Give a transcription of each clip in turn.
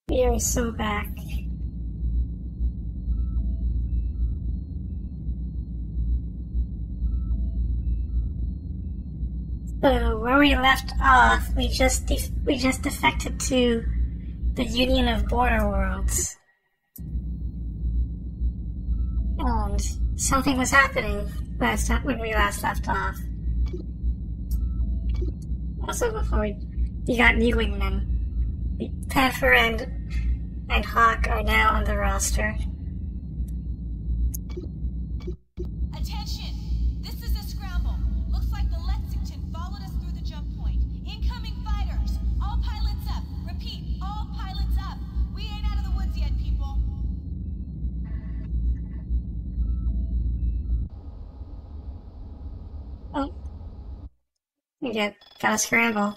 We are so back. So where we left off, we just defected to the Union of Border Worlds, and something was happening when we last left off. Also, before we got new wingmen. Panther and Hawk are now on the roster. Attention! This is a scramble. Looks like the Lexington followed us through the jump point. Incoming fighters! All pilots up! Repeat, all pilots up! We ain't out of the woods yet, people! Oh. We gotta scramble.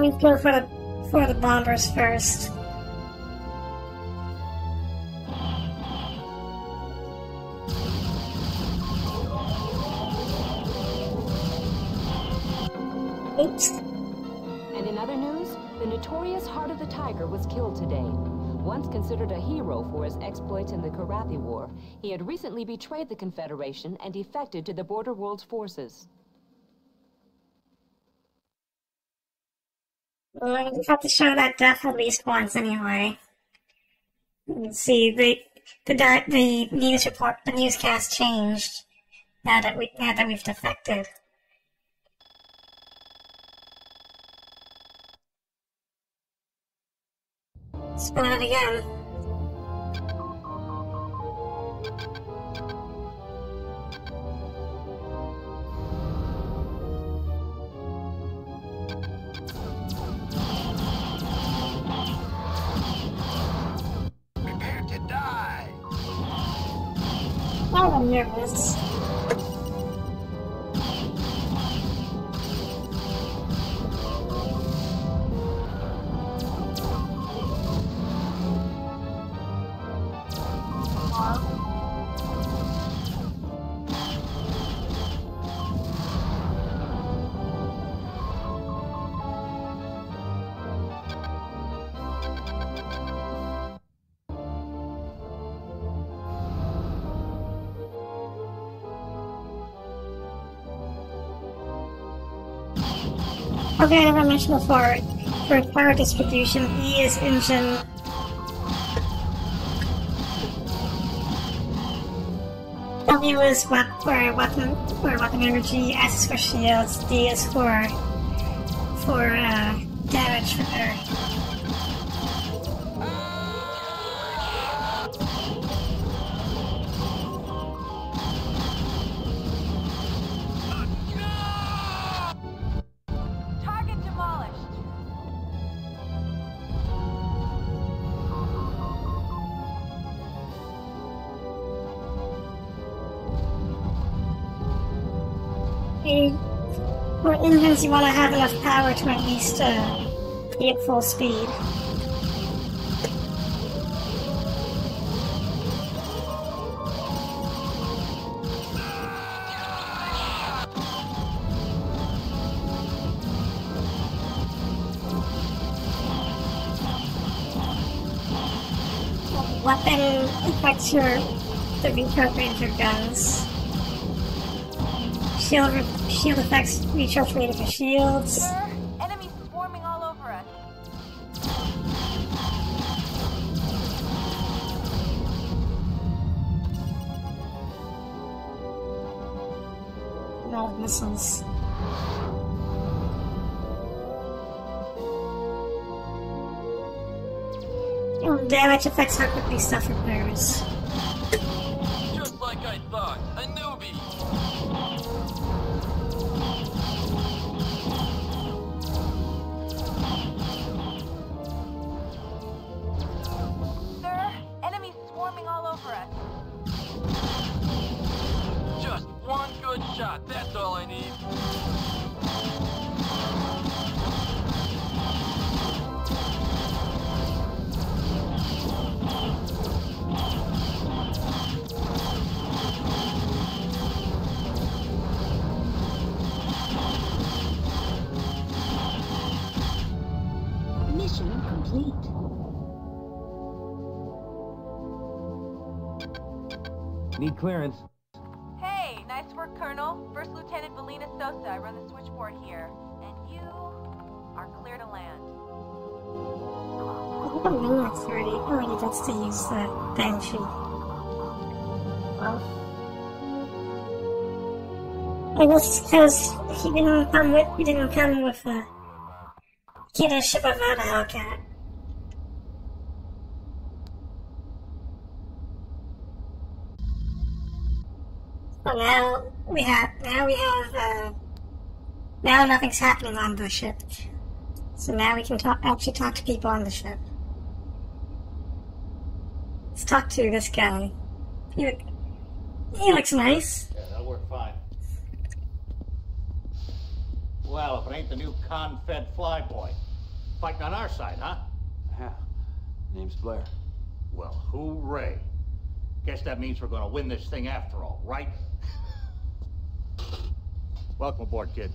Let's go for the bombers first. Oops. And in other news, the notorious Heart of the Tiger was killed today. Once considered a hero for his exploits in the Karathi War, he had recently betrayed the Confederation and defected to the Border Worlds forces. Well, we have to show that death at least once anyway. You can see the news report, the newscast changed now that we've defected. Spin it again. Oh, I'm nervous. Okay, as I mentioned before, for power distribution, E is engine. W is weapon energy, S is for shields, D is for damage for Earth. For engines, you want to have enough power to at least be at full speed. Weapon affects the recharge range of guns. Shield affects recharge range of shields. Sir, enemies swarming all over us. No missiles. Damage affects how quickly stuff repairs. Just like I thought, a newbie. Sir, enemies swarming all over us. Just one good shot, that's all I need. Mission complete. Need clearance. Hey, nice work, Colonel. First Lieutenant Valina Sosa, I run the switchboard here. And you are clear to land. I think Linux already gets to use the Banshee. Well, I guess because he didn't come with a get a ship without a Hellcat. So now nothing's happening on the ship. So now we can actually talk to people on the ship. Let's talk to this guy. He looks nice. Yeah, that'll work fine. Well, if it ain't the new con-fed flyboy. Fighting on our side, huh? Yeah. Name's Blair. Well, hooray. Guess that means we're gonna win this thing after all, right? Welcome aboard, kid.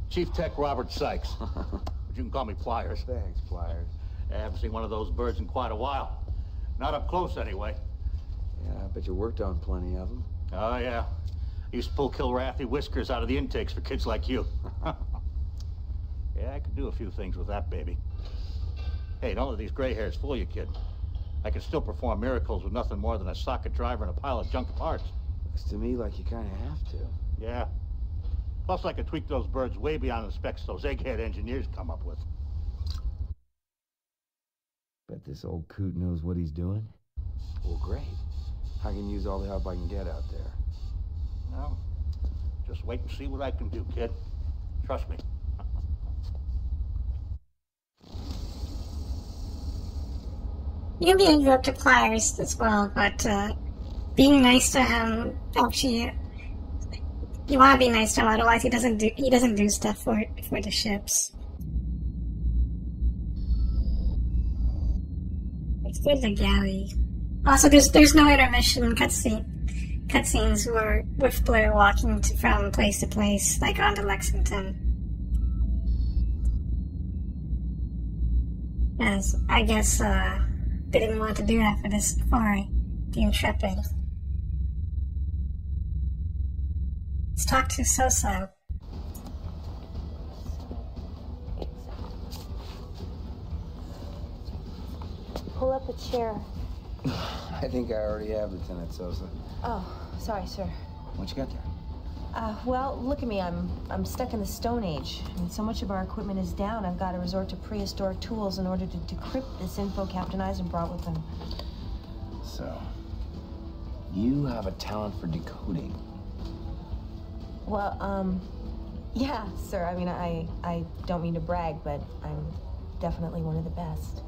Chief Tech Robert Sykes. But you can call me Pliers. Thanks, Pliers. I haven't seen one of those birds in quite a while. Not up close, anyway. Yeah, I bet you worked on plenty of them. Oh, yeah. I used to pull Kilrathi whiskers out of the intakes for kids like you. Yeah, I could do a few things with that baby. Hey, don't let these gray hairs fool you, kid. I can still perform miracles with nothing more than a socket driver and a pile of junk parts. Looks to me like you kind of have to. Yeah. Plus, I could tweak those birds way beyond the specs those egghead engineers come up with. Bet this old coot knows what he's doing. Well, great. I can use all the help I can get out there. Well, just wait and see what I can do, kid. Trust me. You can be up to Pliers as well, but being nice to him, actually, you want to be nice to him. Otherwise, he doesn't do stuff for the ships. It's good to galley. Also, there's no intermission cutscenes where with Blair walking from place to place, like on to Lexington. As I guess they didn't want to do that for the Intrepid. Let's talk to Soso. Pull up a chair. I think I already have, Lieutenant Sosa. Oh, sorry, sir. What'd you get there? Well, look at me. I'm stuck in the Stone Age. I mean, so much of our equipment is down, I've got to resort to prehistoric tools in order to decrypt this info Captain Eisen brought with him. So, you have a talent for decoding. Well, yeah, sir. I mean, I don't mean to brag, but I'm definitely one of the best.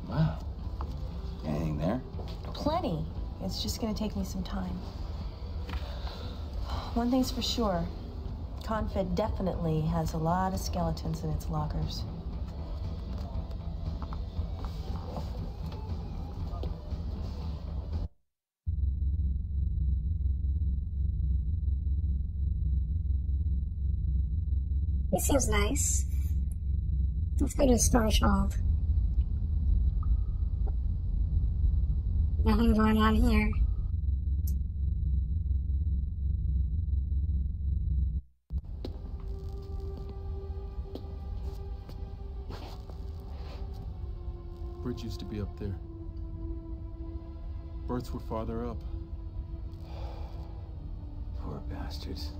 Wow. Anything there? Plenty. It's just gonna take me some time. One thing's for sure. Confed definitely has a lot of skeletons in its lockers. He seems nice. Let's go to Storage Hold. Nothing going on here. Bridge used to be up there. Births were farther up. Poor bastards.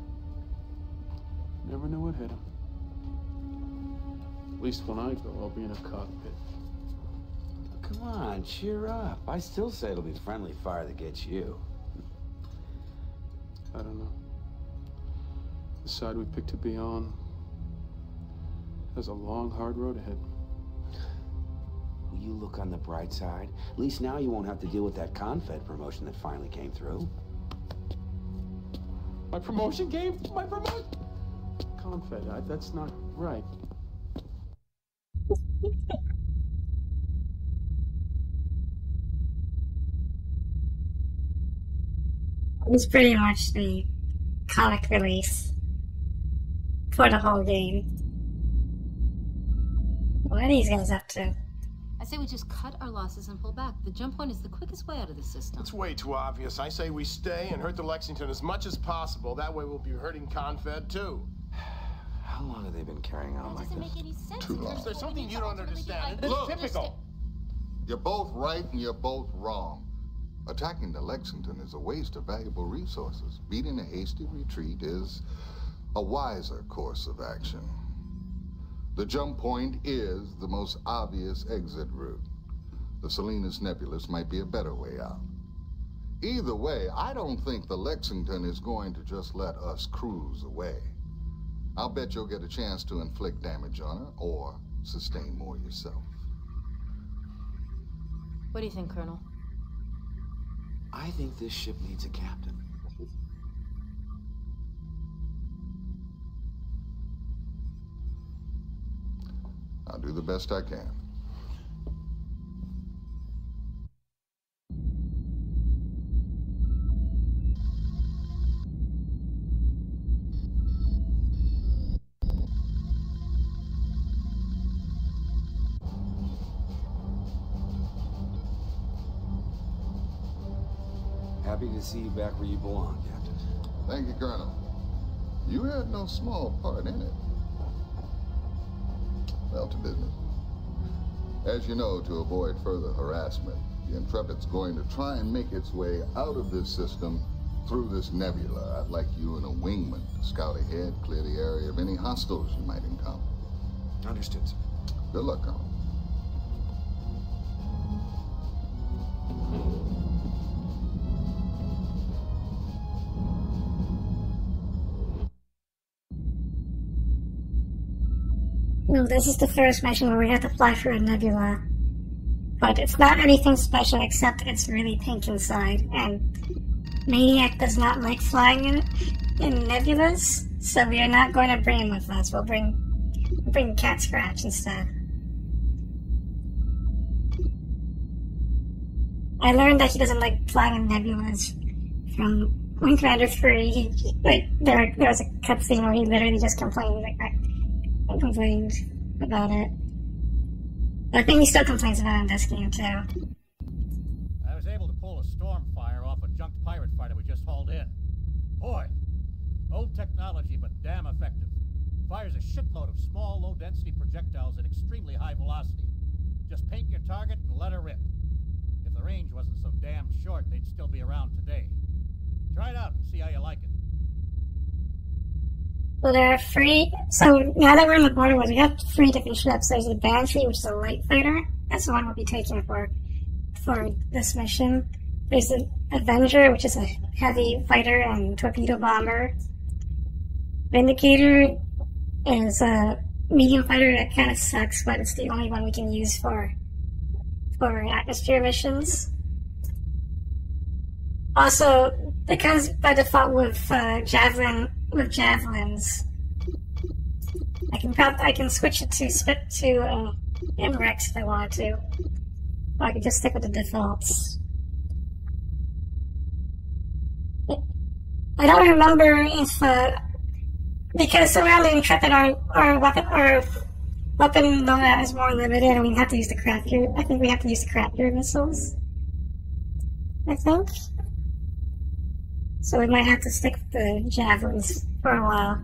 Never knew what hit them. At least when I go, I'll be in a cockpit. Come on, cheer up. I still say it'll be friendly fire that gets you. I don't know. The side we picked to be on has a long, hard road ahead. Will you look on the bright side? At least now you won't have to deal with that Confed promotion that finally came through. My promotion game? My promotion? Confed, that's not right. It's pretty much the comic release for the whole game. What are these guys up to? I say we just cut our losses and pull back. The jump point is the quickest way out of the system. It's way too obvious. I say we stay and hurt the Lexington as much as possible. That way we'll be hurting Confed too. How long have they been carrying on like That doesn't this? make any sense. Too long. If there's something you don't understand, it's Look. typical. You're both right and you're both wrong. Attacking the Lexington is a waste of valuable resources. Beating a hasty retreat is a wiser course of action. The jump point is the most obvious exit route. The Salinas Nebulous might be a better way out. Either way, I don't think the Lexington is going to just let us cruise away. I'll bet you'll get a chance to inflict damage on her or sustain more yourself. What do you think, Colonel? I think this ship needs a captain. I'll do the best I can. Happy to see you back where you belong, Captain. Thank you, Colonel. You had no small part in it. Well, to business. As you know, to avoid further harassment, the Intrepid's going to try and make its way out of this system through this nebula. I'd like you and a wingman to scout ahead, clear the area of any hostiles you might encounter. Understood, sir. Good luck, Colonel. Well, this is the first mission where we have to fly through a nebula. But it's not anything special except it's really pink inside, and Maniac does not like flying in nebulas, so we are not going to bring him with us. We'll bring Cat Scratch instead. I learned that he doesn't like flying in nebulas from Wing Commander 3. There was a cutscene where he literally just complained about it. I think he still complains about it in this game too. I was able to pull a storm fire off a junked pirate fighter we just hauled in. Boy, old technology but damn effective. Fires a shitload of small, low-density projectiles at extremely high velocity. Just paint your target and let her rip. If the range wasn't so damn short, they'd still be around today. Try it out and see how you like it. Well, there are three. So now that we're in the border wars, we have 3 different ships. There's the Banshee, which is a light fighter. That's the one we'll be taking for this mission. There's the Avenger, which is a heavy fighter and torpedo bomber. Vindicator is a medium fighter that kind of sucks, but it's the only one we can use for atmosphere missions. Also, it comes by default with javelins. I can switch it to MREX if I wanted to. Or I can just stick with the defaults. I don't remember if because around the Intrepid our weapon loadout is more limited, and we have to use the craftier. I think we have to use the craftier missiles. I think. So we might have to stick with the javelins for a while.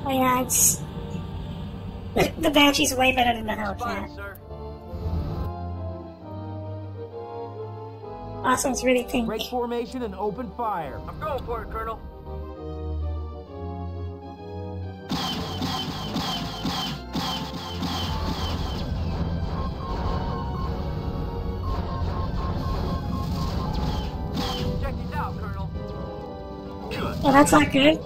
Oh yeah, it's... The Banshee's way better than the Hellcat. Also, it's really pink. Break formation and open fire. I'm going for it, Colonel. Check it out, Colonel. Well, that's not good.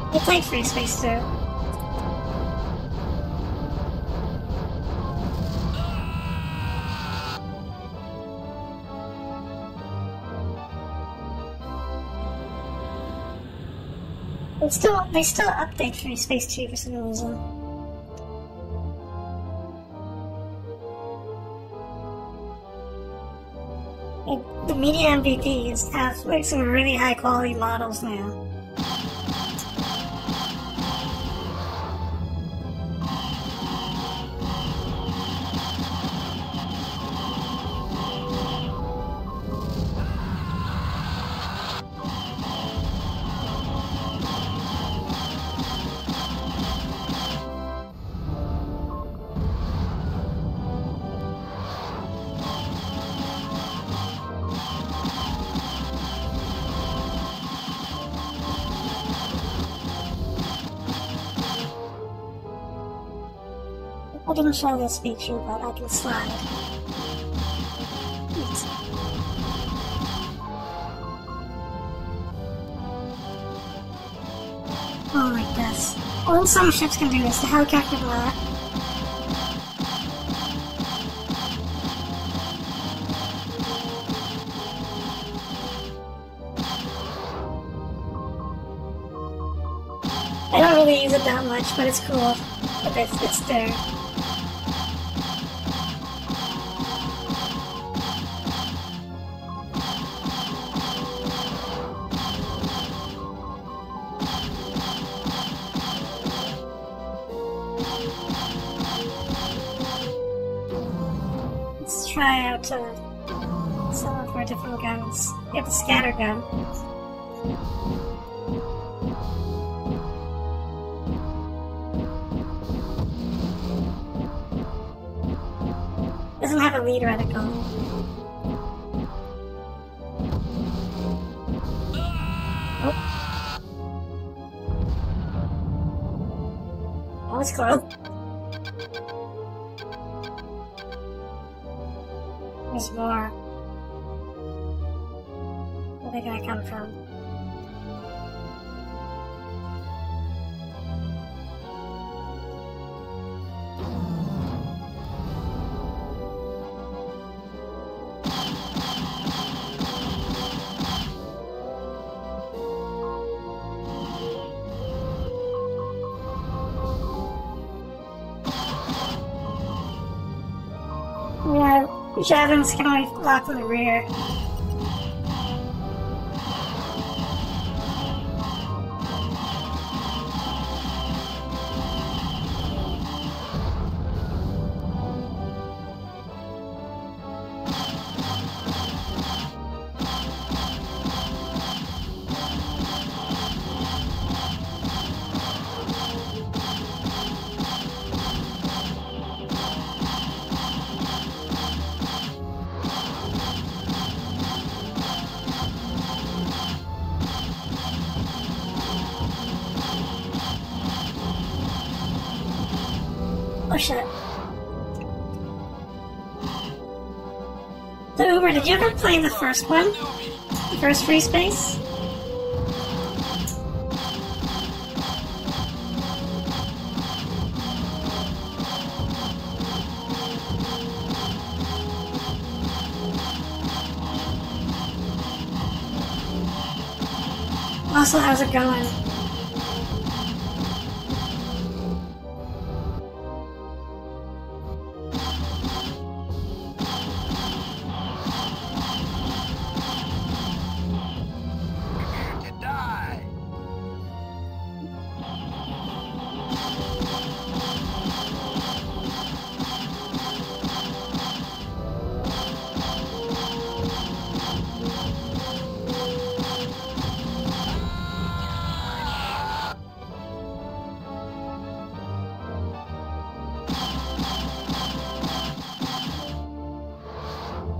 I played Free Space too. They still update Free Space 2 for some reason. Like, the media MVPs have like some really high quality models now. I didn't show this feature, but I can slide. Oops. Oh, like this. Well, some ships can do this, the helicopter will not. I don't really use it that much, but it's cool. But it's there. Let's try out some of our different guns. We have the scatter gun. Doesn't have a lead reticle. Oh. That was close. There's more. Where are they gonna come from? Yeah, javelins can only lock in the rear. Oh shit. So Uber, did you ever play the first one? The first Free Space? Also, how's it going?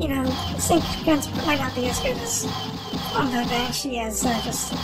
You know, sync guns might not be as good as on the Banshee as just...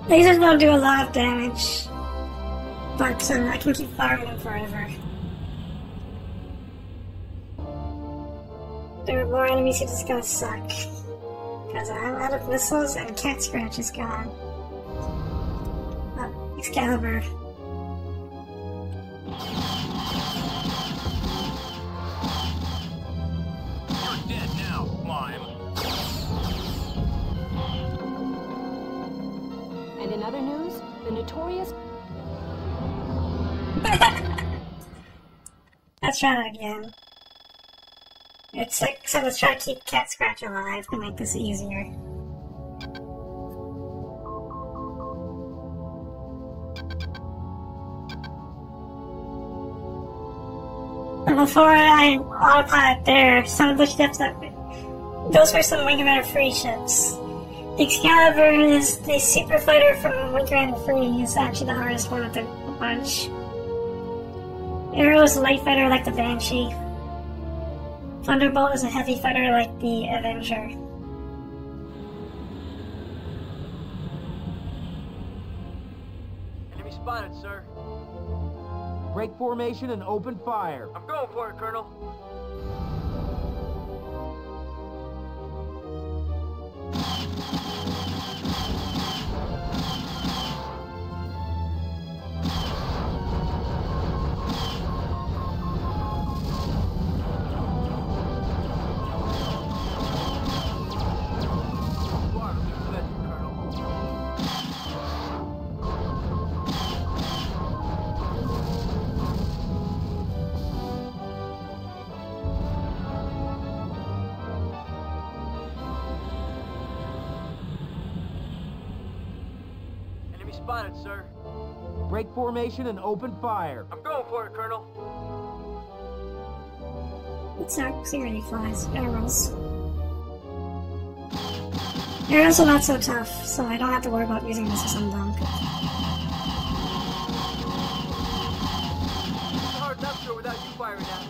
Lasers don't do a lot of damage, but I can keep firing them forever. There are more enemies, it's gonna suck. Because I'm out of missiles and Cat Scratch is gone. Excalibur. You're dead now, Lime. And in other news, the notorious... Let's try that again. It's like, so let's try to keep Cat Scratch alive to make this easier. And before I autopilot there, some of the ships that... Those were some Wing Commander free ships. The Excalibur is the super fighter from Wing Commander free. It's actually the hardest one of the bunch. Arrow is a light fighter like the Banshee. Thunderbolt is a heavy fighter like the Avenger. Enemy spotted, sir. Break formation and open fire. I'm going for it, Colonel. Spotted, sir. Break formation and open fire. I'm going for it, Colonel. It's actually really flies. Arrows. Arrows are not so tough, so I don't have to worry about using this as some dunk. It's hard enough, sir, without you firing at it.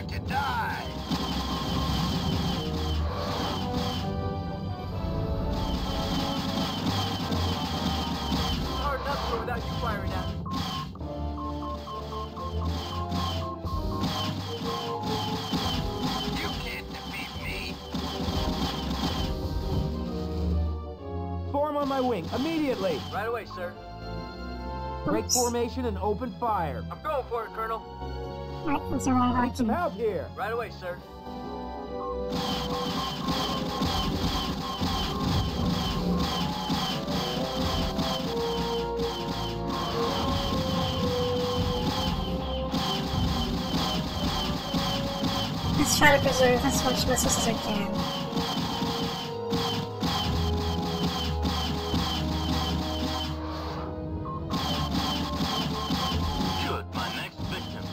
To die. my wing, immediately! Right away, sir. Break formation and open fire. I'm going for it, Colonel. Right, that's the wrong I need some option. help here. Right away, sir. Let's try to preserve as much missiles as I can. Good, my next victim.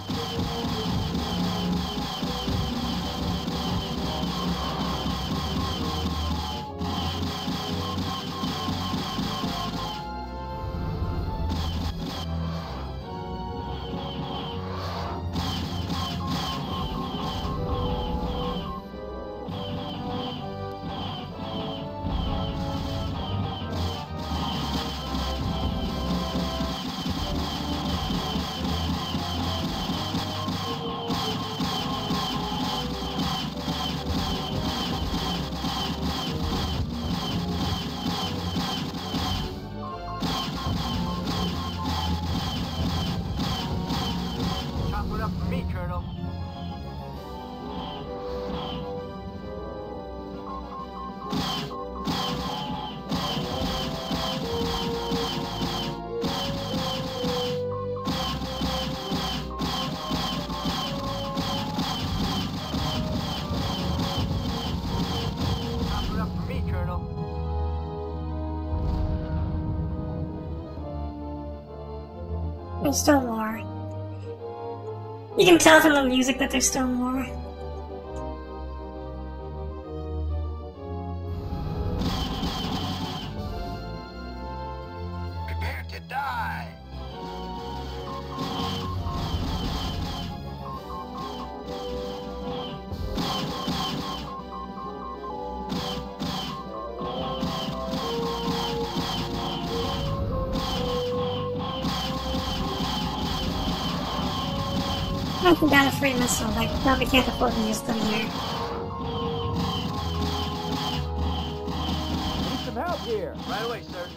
Chop it up for me, Colonel. Chop it up for me, Colonel. There's still more. You can tell from the music that there's still more. Prepare to die. I can down a free missile, but I probably can't afford to use them here. Need some help here. Right away, sir.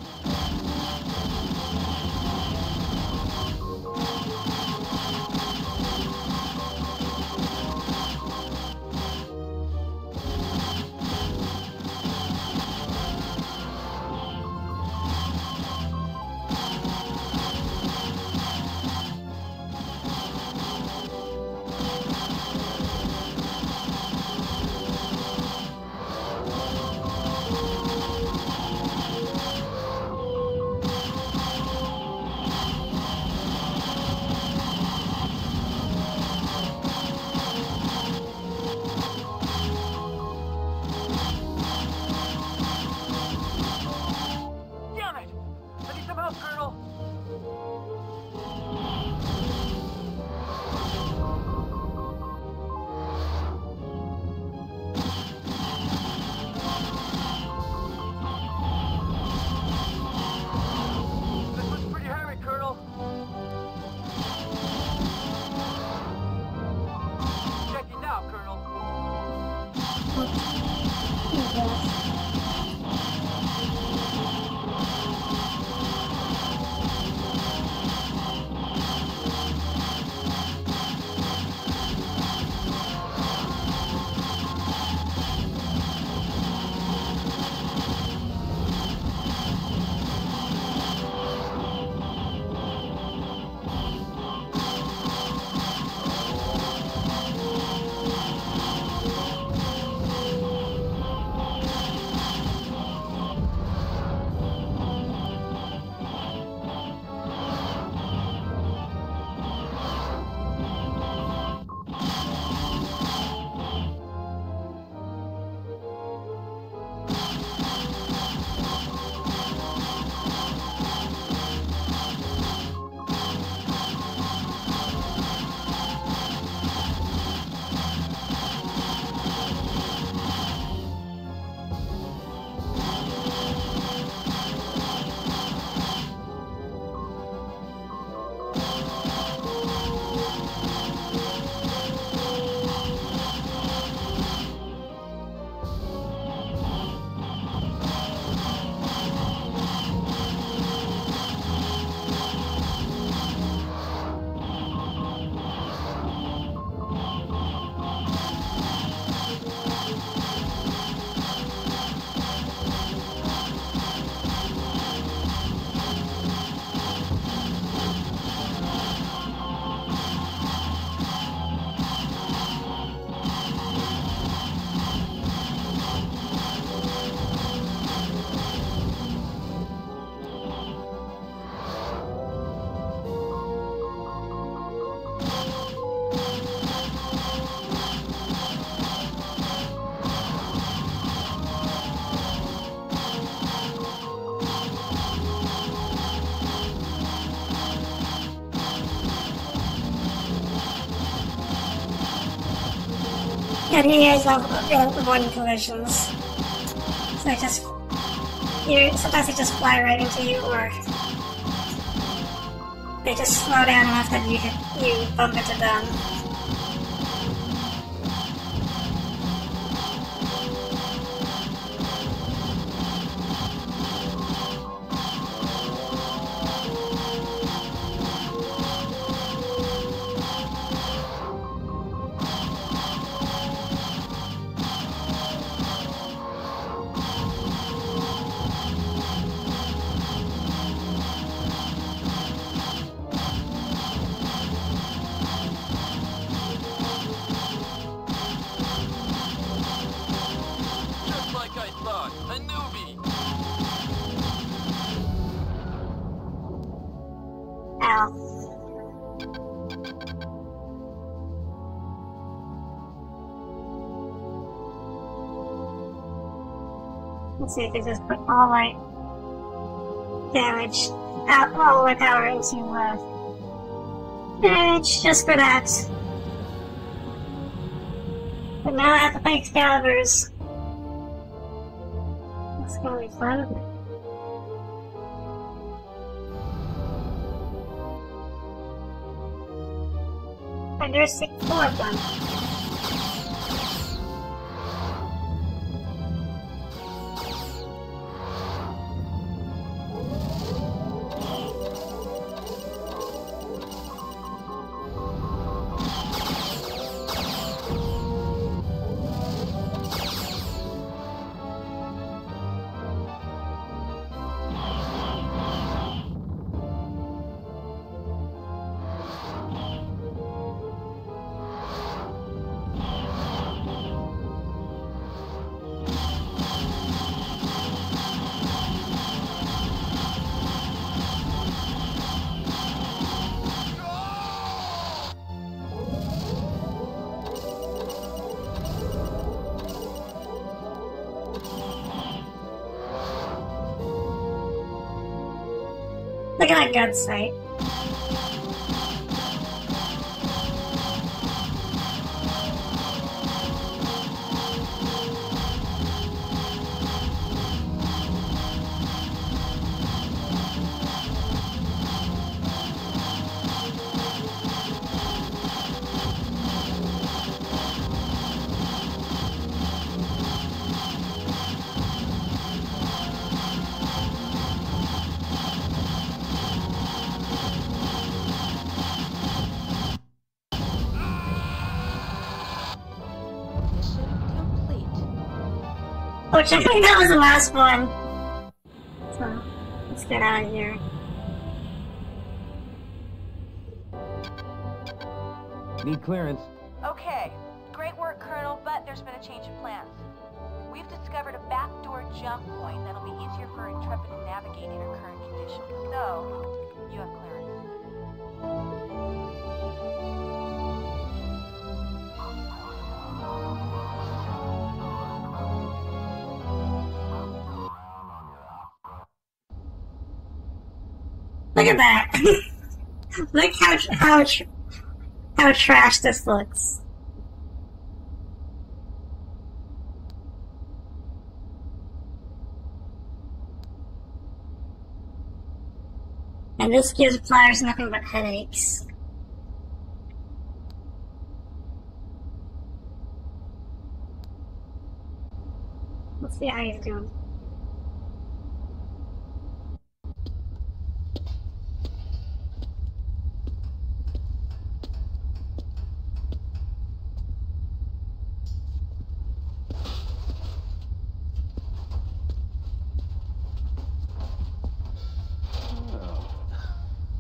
And he has avoiding collisions. So sometimes they just fly right into you, or they just slow down enough that you bump into them. Let's see if they just put all my damage, all my power into damage just for that. But now I have to play Excaliburs. That's gonna be fun. And there's 4 of them. Look at that gun sight. Which I think that was the last one. So, let's get out of here. Need clearance. Okay. Great work, Colonel, but there's been a change in plans. We've discovered a backdoor jump point that'll be easier for Intrepid to navigate in her current condition. So, you have clearance. Look at that! Look how trash this looks. And this gives players nothing but headaches. Let's see how he's doing.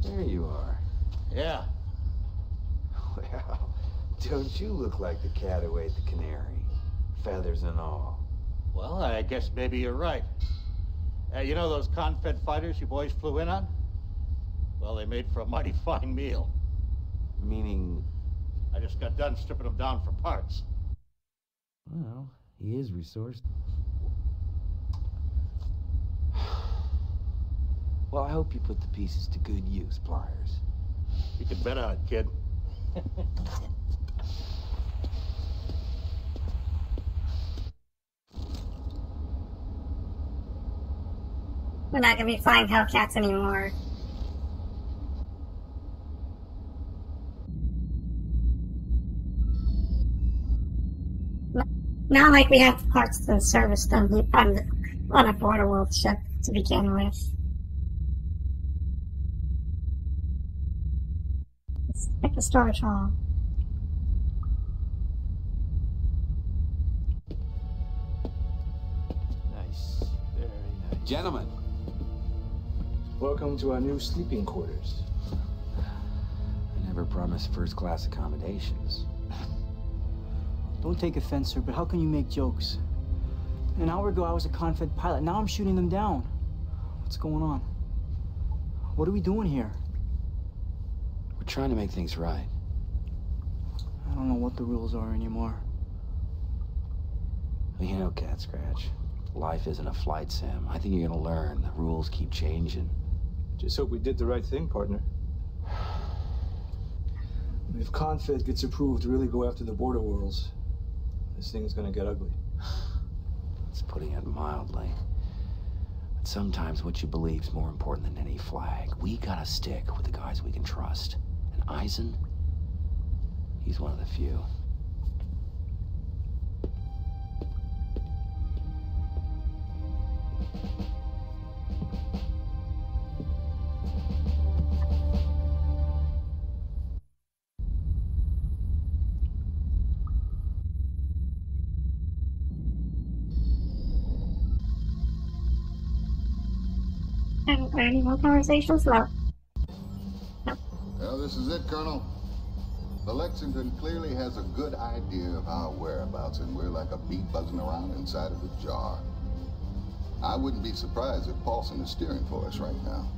There you are. Yeah. Well, don't you look like the cat who ate the canary? Feathers and all. Well, I guess maybe you're right. You know those Confed fighters you boys flew in on? Well, they made for a mighty fine meal. Meaning? I just got done stripping them down for parts. Well, he is resourced. Well, I hope you put the pieces to good use, Pliers. You can bet on it, kid. We're not gonna be flying Hellcats anymore. Not like we have parts to service them on a border world ship to begin with. Let's pick the storage hall. Nice. Very nice. Gentlemen. Welcome to our new sleeping quarters. I never promised first-class accommodations. Don't take offense, sir, but how can you make jokes? An hour ago, I was a Confed pilot. Now I'm shooting them down. What's going on? What are we doing here? We're trying to make things right. I don't know what the rules are anymore. Well, you know, Cat Scratch, life isn't a flight sim. I think you're gonna learn. The rules keep changing. Just hope we did the right thing, partner. If Confed gets approved to really go after the border worlds, this thing is gonna get ugly. It's putting it mildly. But sometimes what you believe is more important than any flag. We gotta stick with the guys we can trust. And Eisen, he's one of the few. Any more conversations? No. Well, this is it, Colonel. The Lexington clearly has a good idea of our whereabouts, and we're like a bee buzzing around inside of a jar. I wouldn't be surprised if Paulson is steering for us right now.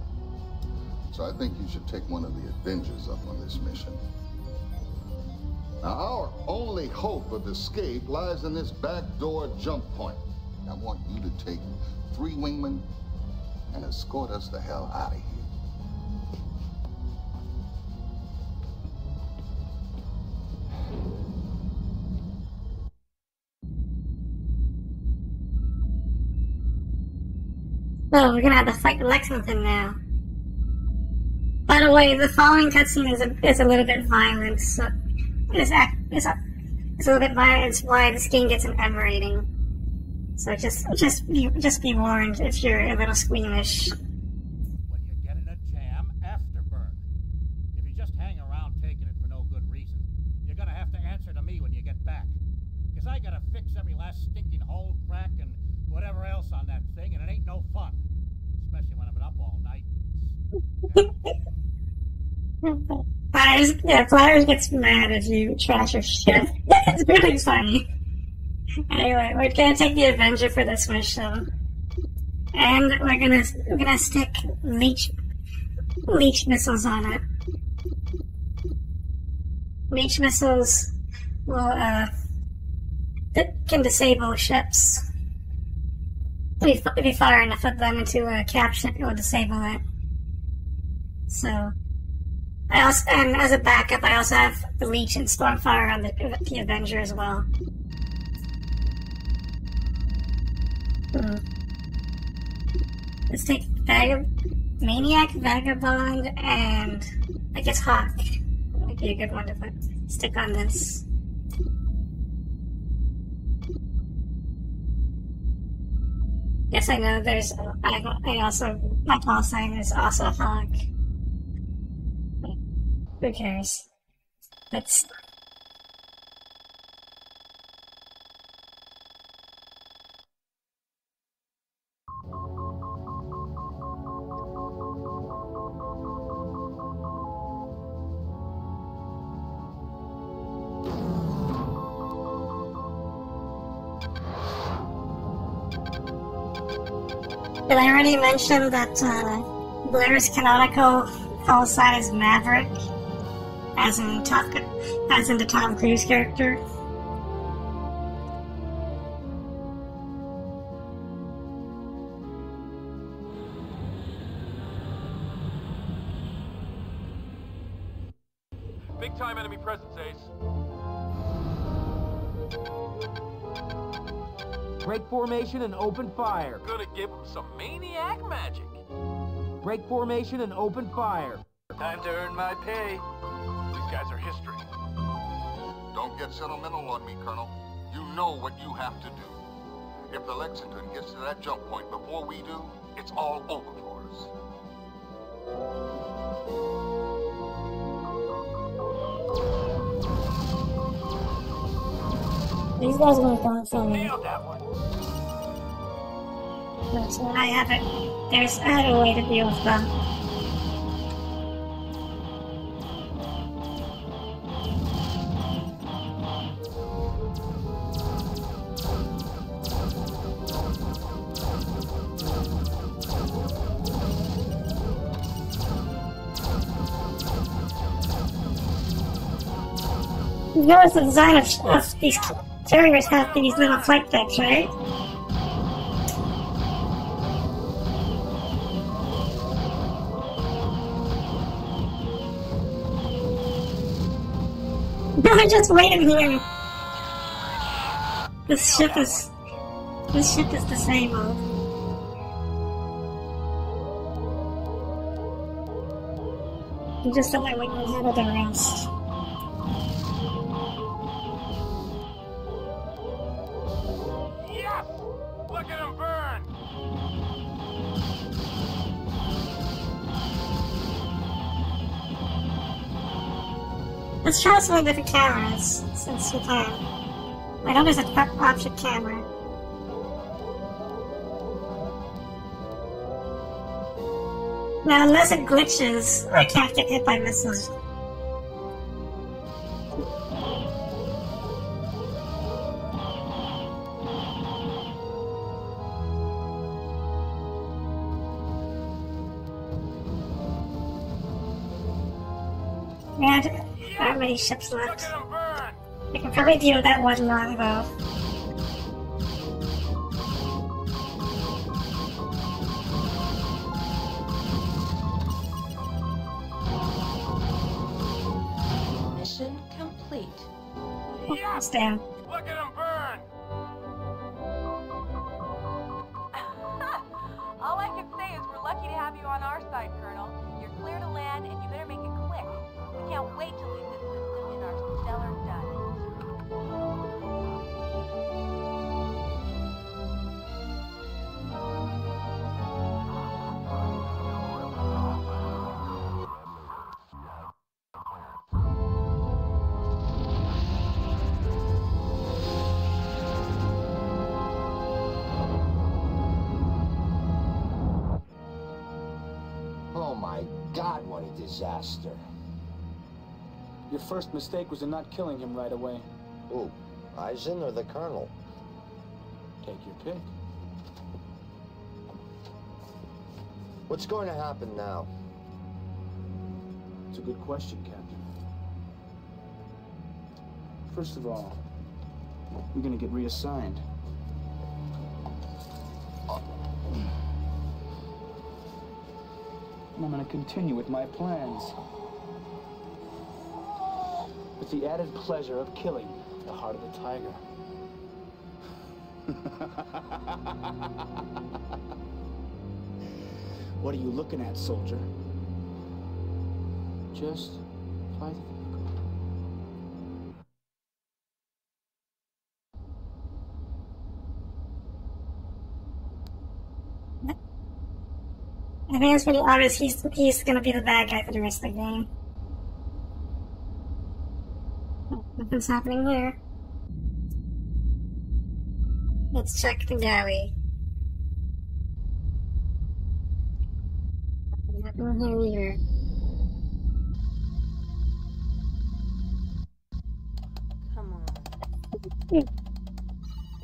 So I think you should take one of the Avengers up on this mission. Now, our only hope of escape lies in this backdoor jump point. I want you to take 3 wingmen and escort us the hell out of here. So we're gonna have to fight Lexington now. By the way, the following cutscene is a little bit violent. So it's a little bit violent. It's why this game gets an M rating. So just be warned if you're a little squeamish. When you get in a jam, afterburn. If you just hang around taking it for no good reason, you're gonna have to answer to me when you get back. Because I gotta fix every last stinking hole, crack, and whatever else on that thing, and it ain't no fun. Especially when I've been up all night. Flyers gets mad if you trash your shit. It's really funny. Anyway, we're gonna take the Avenger for this mission, and we're gonna stick leech missiles on it. Leech missiles will can disable ships. If you fire enough of them into a caption, it will disable it. So, and as a backup, I also have the Leech and Stormfire on the Avenger as well. Let's take Maniac, Vagabond, and I guess Hawk. Might be a good one to stick on this. Yes, I know there's, my call sign is also Hawk. Who cares? Let's... Did I already mention that Blair's canonical call sign is Maverick, as in the Tom Cruise character? Big time enemy presence, Ace. Break formation and open fire. Gonna give him some maniac magic. Break formation and open fire. Time to earn my pay. These guys are history. Don't get sentimental on me, Colonel. You know what you have to do. If the Lexington gets to that jump point before we do, it's all over for us. These guys are going for me. Nailed that one. So I have it. I have a way to deal with them. You notice the design of these carriers have these little flight decks, right? I'm just waiting here. This ship is disabled. You just thought I wouldn't have the rest. Yep! Look at him burn! Let's try some of the different cameras, since we can. I know there's a option camera. Now, unless it glitches, I can't get hit by missiles. And how many ships left? I can probably deal with that one longbow. Mission complete. It's down. Look at him burn! All I can say is we're lucky to have you on our side, Colonel. You're clear to land, and you better make it quick. We can't wait to leave this system in our stellar dust. Oh my God, what a disaster. Your first mistake was in not killing him right away. Who? Eisen or the Colonel? Take your pick. What's going to happen now? It's a good question, Captain. First of all, we're gonna get reassigned. And I'm gonna continue with my plans. With the added pleasure of killing the heart of the tiger. What are you looking at, soldier? Just fly the vehicle. I think it's pretty obvious he's gonna be the bad guy for the rest of the game. Nothing's happening here. Let's check the galley. Nothing happening here either. Come on.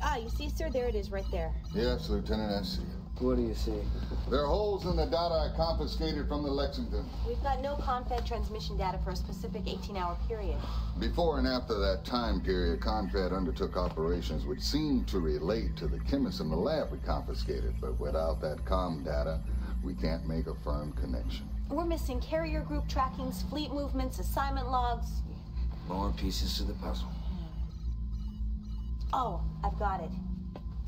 Ah, you see, sir? There it is, right there. Yes, Lieutenant, I see it. What do you see? There are holes in the data I confiscated from the Lexington. We've got no Confed transmission data for a specific 18-hour period. Before and after that time period, Confed undertook operations which seemed to relate to the chemists in the lab we confiscated, but without that comm data, we can't make a firm connection. We're missing carrier group trackings, fleet movements, assignment logs. More pieces to the puzzle. Oh, I've got it.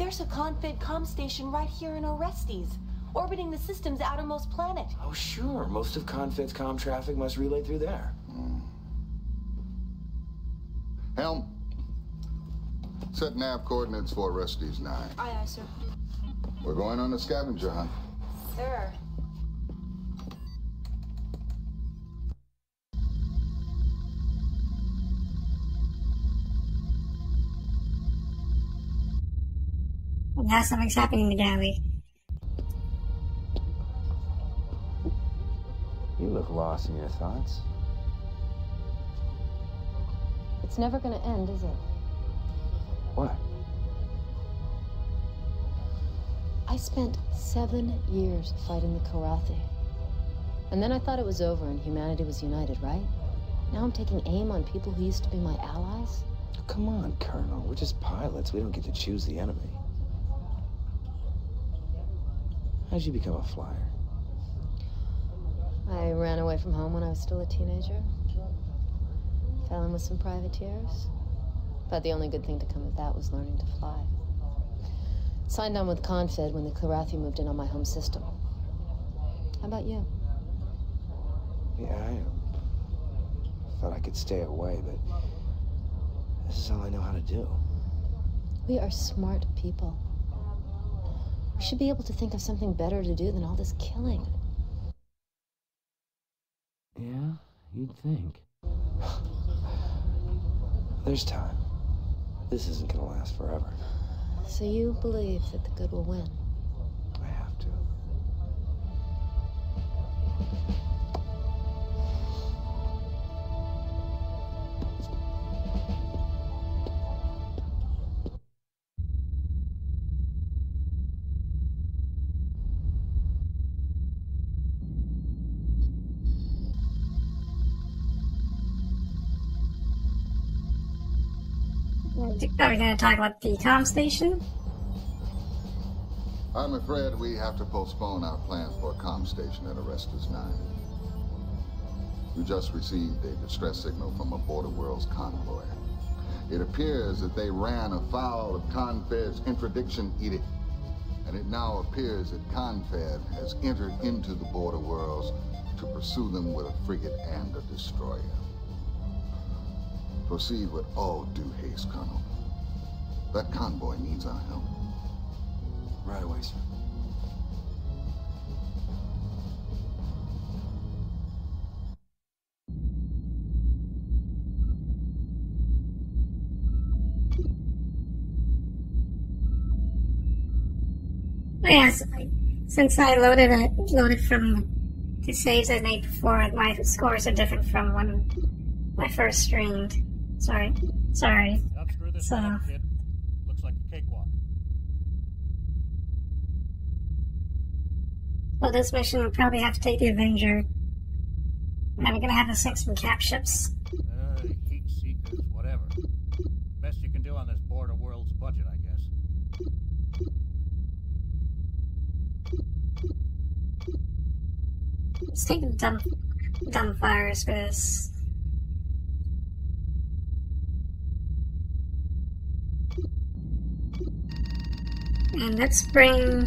There's a Confed comm station right here in Orestes, orbiting the system's outermost planet. Oh, sure. Most of Confed's comm traffic must relay through there. Helm, set nav coordinates for Orestes 9. Aye, aye, sir. We're going on a scavenger hunt. Sir. Now something's happening in the galley. You look lost in your thoughts. It's never gonna end, is it? What? I spent 7 years fighting the Karathi. And then I thought it was over and humanity was united, right? Now I'm taking aim on people who used to be my allies? Come on, Colonel. We're just pilots. We don't get to choose the enemy. How'd you become a flyer? I ran away from home when I was still a teenager. Fell in with some privateers. But the only good thing to come of that was learning to fly. Signed on with Confed when the Karathi moved in on my home system. How about you? Yeah, I thought I could stay away, but this is all I know how to do. We are smart people. We should be able to think of something better to do than all this killing. Yeah, you'd think. There's time. This isn't gonna last forever. So you believe that the good will win? I have to. Are we going to talk about the comm station? I'm afraid we have to postpone our plans for a comm station at Orestes 9. We just received a distress signal from a Border Worlds convoy. It appears that they ran afoul of Confed's interdiction edict, and it now appears that Confed has entered into the Border Worlds to pursue them with a frigate and a destroyer. Proceed with all due haste, Colonel. That convoy needs our help. Right away, sir. Yes, since I loaded from the saves I made before, my scores are different from when I first streamed. Sorry. Don't screw this one up, kid. Looks like a cakewalk. Well, this mission will probably have to take the Avenger. And we're gonna have the 6 from cap ships. Heat seekers, whatever. Best you can do on this Border Worlds budget, I guess. Let's take the dumb fires for this. And let's bring...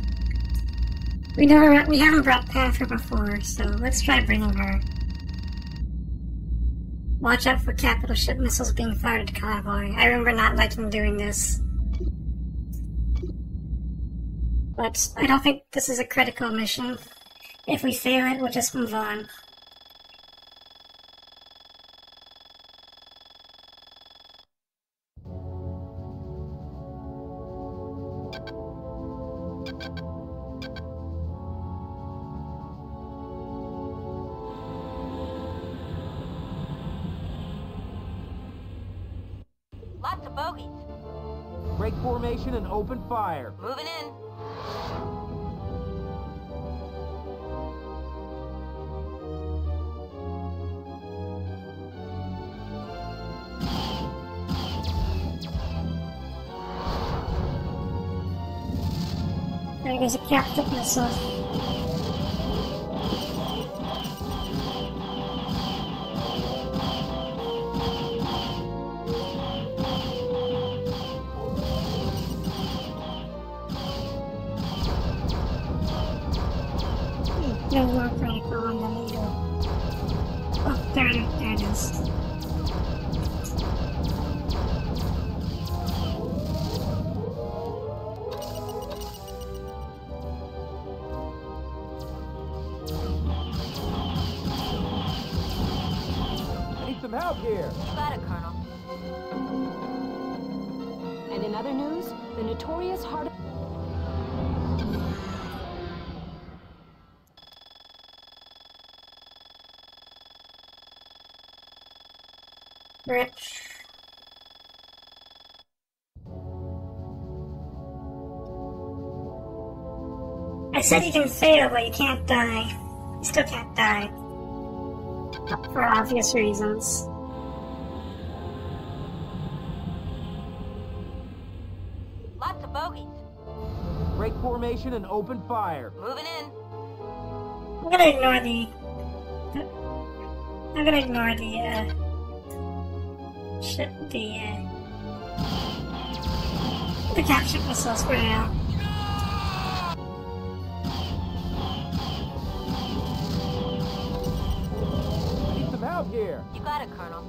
We haven't brought Panther before, so let's try bringing her. Watch out for capital ship missiles being fired at convoy. I remember not liking doing this. But I don't think this is a critical mission. If we fail it, we'll just move on. Lots of bogeys. Break formation and open fire. Moving in. There goes a captive missile. There it is. I need some help here. You got it, Colonel. And in other news, the notorious heart of... Rip. I said you can fail, but you can't die. You still can't die. For obvious reasons. Lots of bogeys. Break formation and open fire. Moving in. I'm gonna ignore the... I'm gonna ignore the, the capture missiles for now. I need some help here. You got it, Colonel.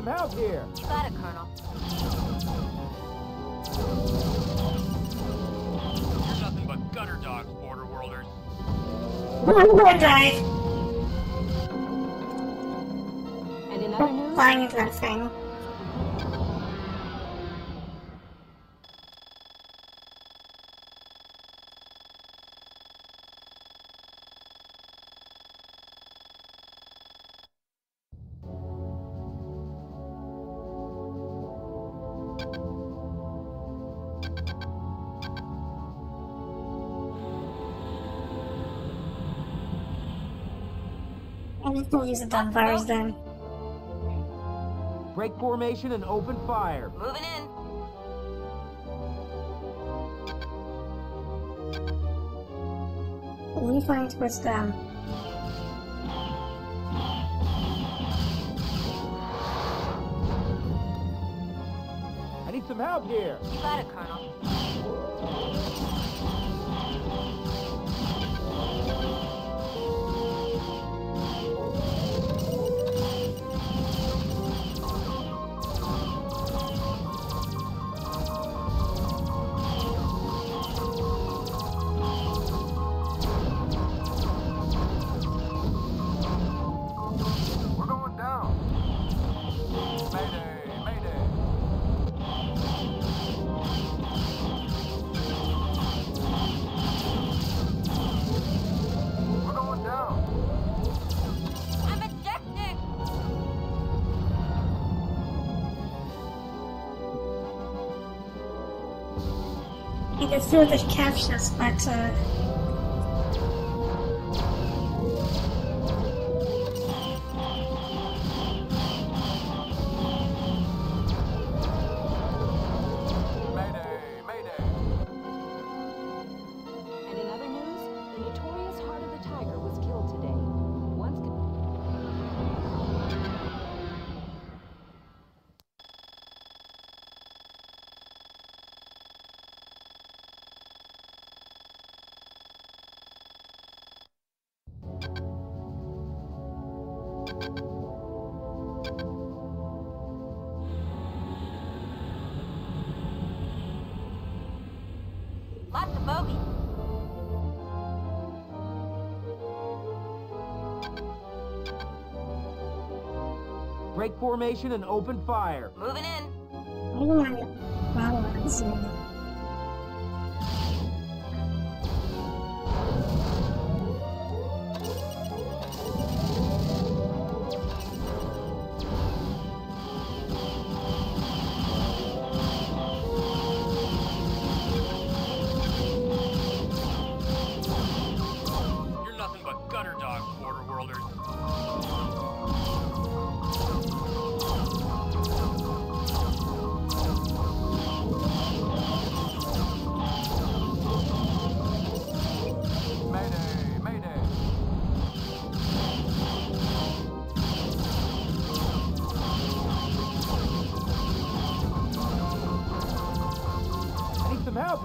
Help here. You got it, Colonel. You're nothing but gutter dogs, border worlders. I'm gonna die. And in other news... Flying into that thing. I need to use the Dunbars then. Break formation and open fire. Moving in. Let me find towards them. I need some help here. You got it, Colonel. You can see the captures, but And in other news, the notorious Heart of the Tiger was killed today. Once... Lots of bogeys. Break formation and open fire. Moving in. I don't want to follow us.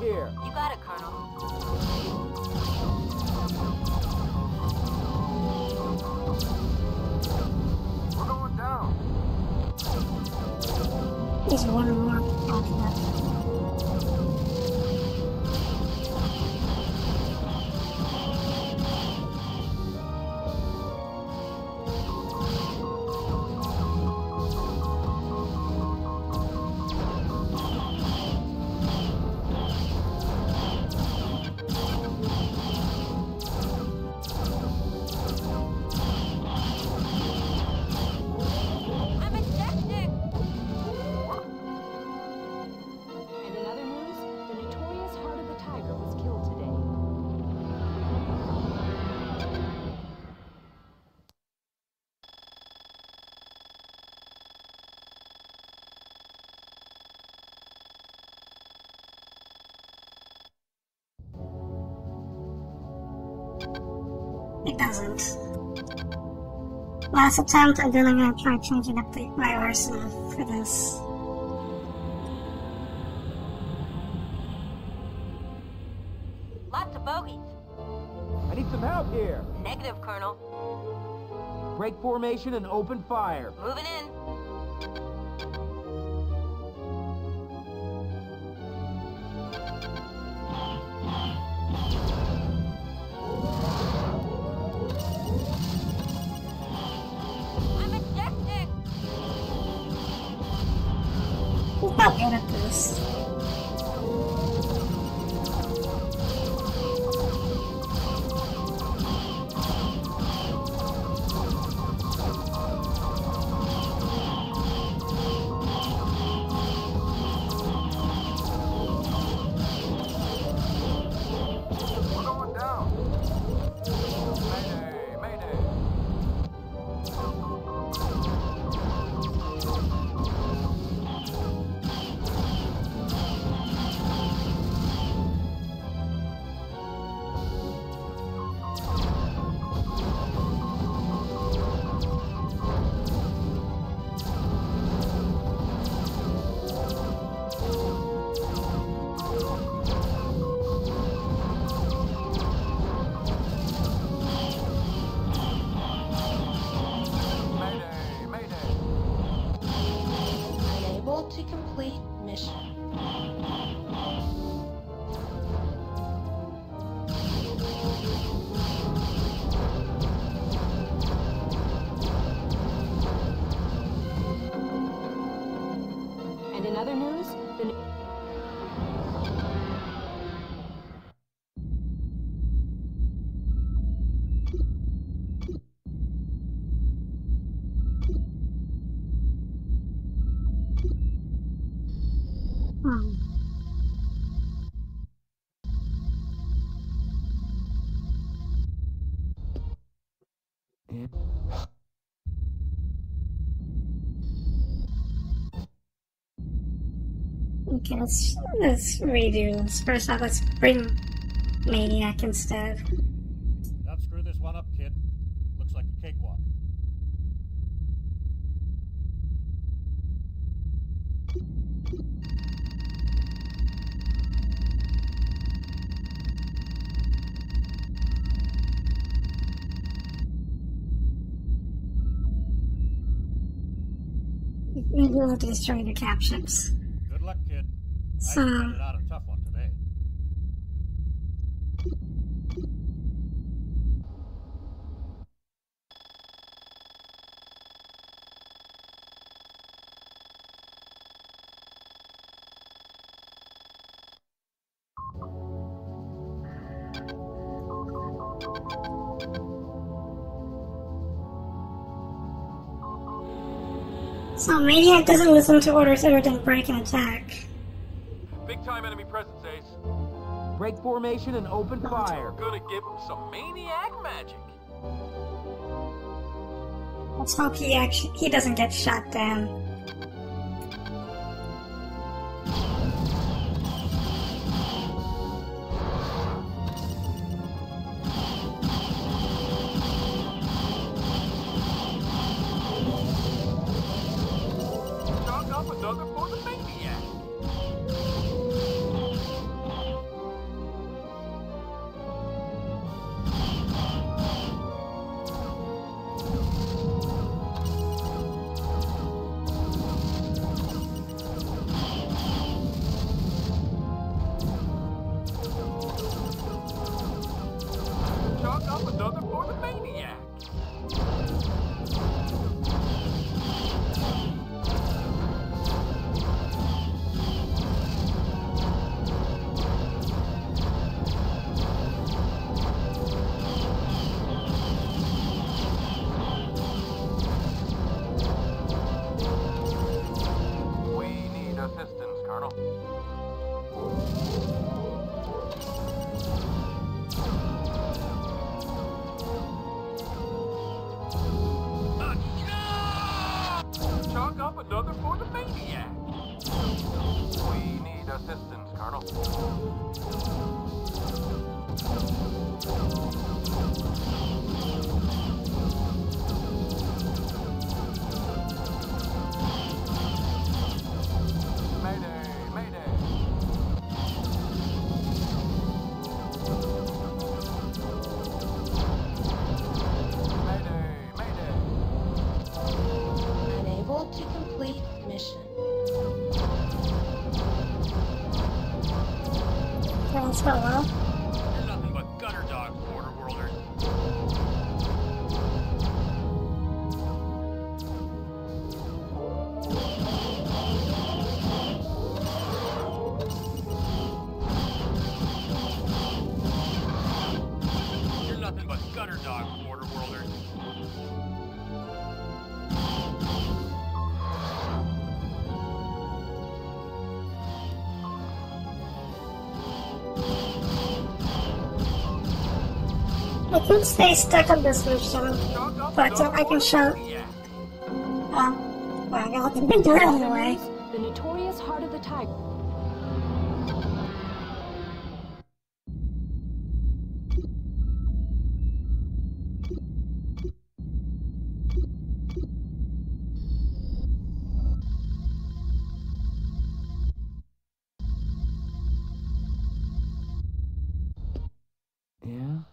here. You got it, Colonel. We're going down. There's one more. It doesn't. Last attempt, and then I'm gonna try changing up my arsenal for this. Lots of bogeys. I need some help here. Negative, Colonel. Break formation and open fire. Moving in. He's not good at this. We're going down. Mayday, mayday. Unable to complete mission. And in other news, the Okay, let's redo this. First off, let's bring Maniac instead. Don't screw this one up, kid. Looks like a cakewalk. Maybe we'll have to destroy the cap ships. Good luck, kid. So, I handed out a tough one today. so Maniac doesn't listen to orders other than break and attack. Big time enemy presence, Ace. Break formation and open fire. We're gonna give him some maniac magic. Let's hope he doesn't get shot down. Chalk up another for the maniac. up another for the maniac. We need assistance, Colonel. Chalk up another for the maniac. We need assistance, Colonel. Mayday, mayday. Mayday, mayday. Unable to complete mission. Going so well. You're nothing but gutter dogs, border worlders. You're nothing but gutter dogs, border worlders. I could stay stuck on this mission, but I can show. Well, I got to do it anyway. The notorious Heart of the Tiger. Yeah?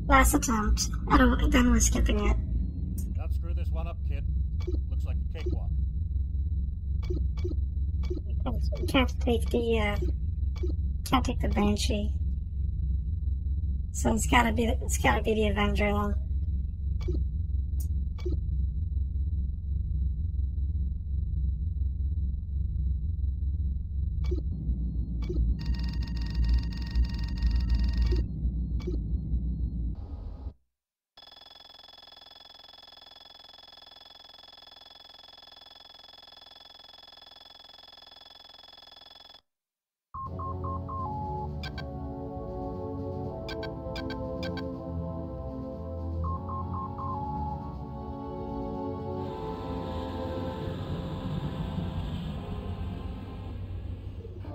Last attempt. Then we're skipping it. Don't screw this one up, kid. Looks like a cakewalk. Can't take the Banshee. So it's gotta be the Avenger then.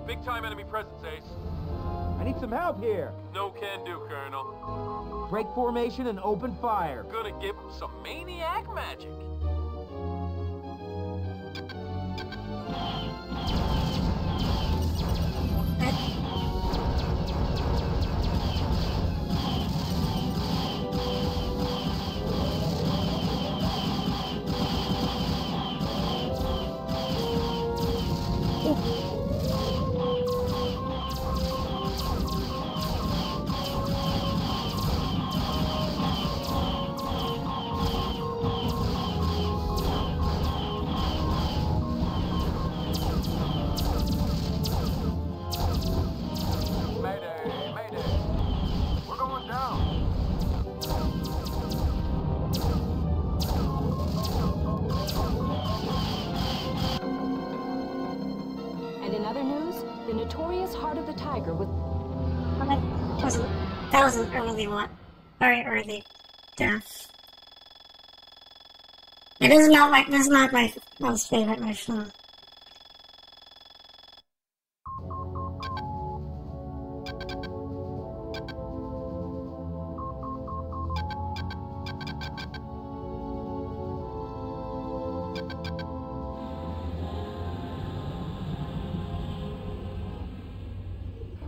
Big time enemy presence, Ace. I need some help here. No can do, Colonel. Break formation and open fire. Gonna give him some maniac magic. Mayday, mayday. We're going down. And in other news, the notorious Heart of the Tiger was... That was an very early death. This is not my most favorite mission.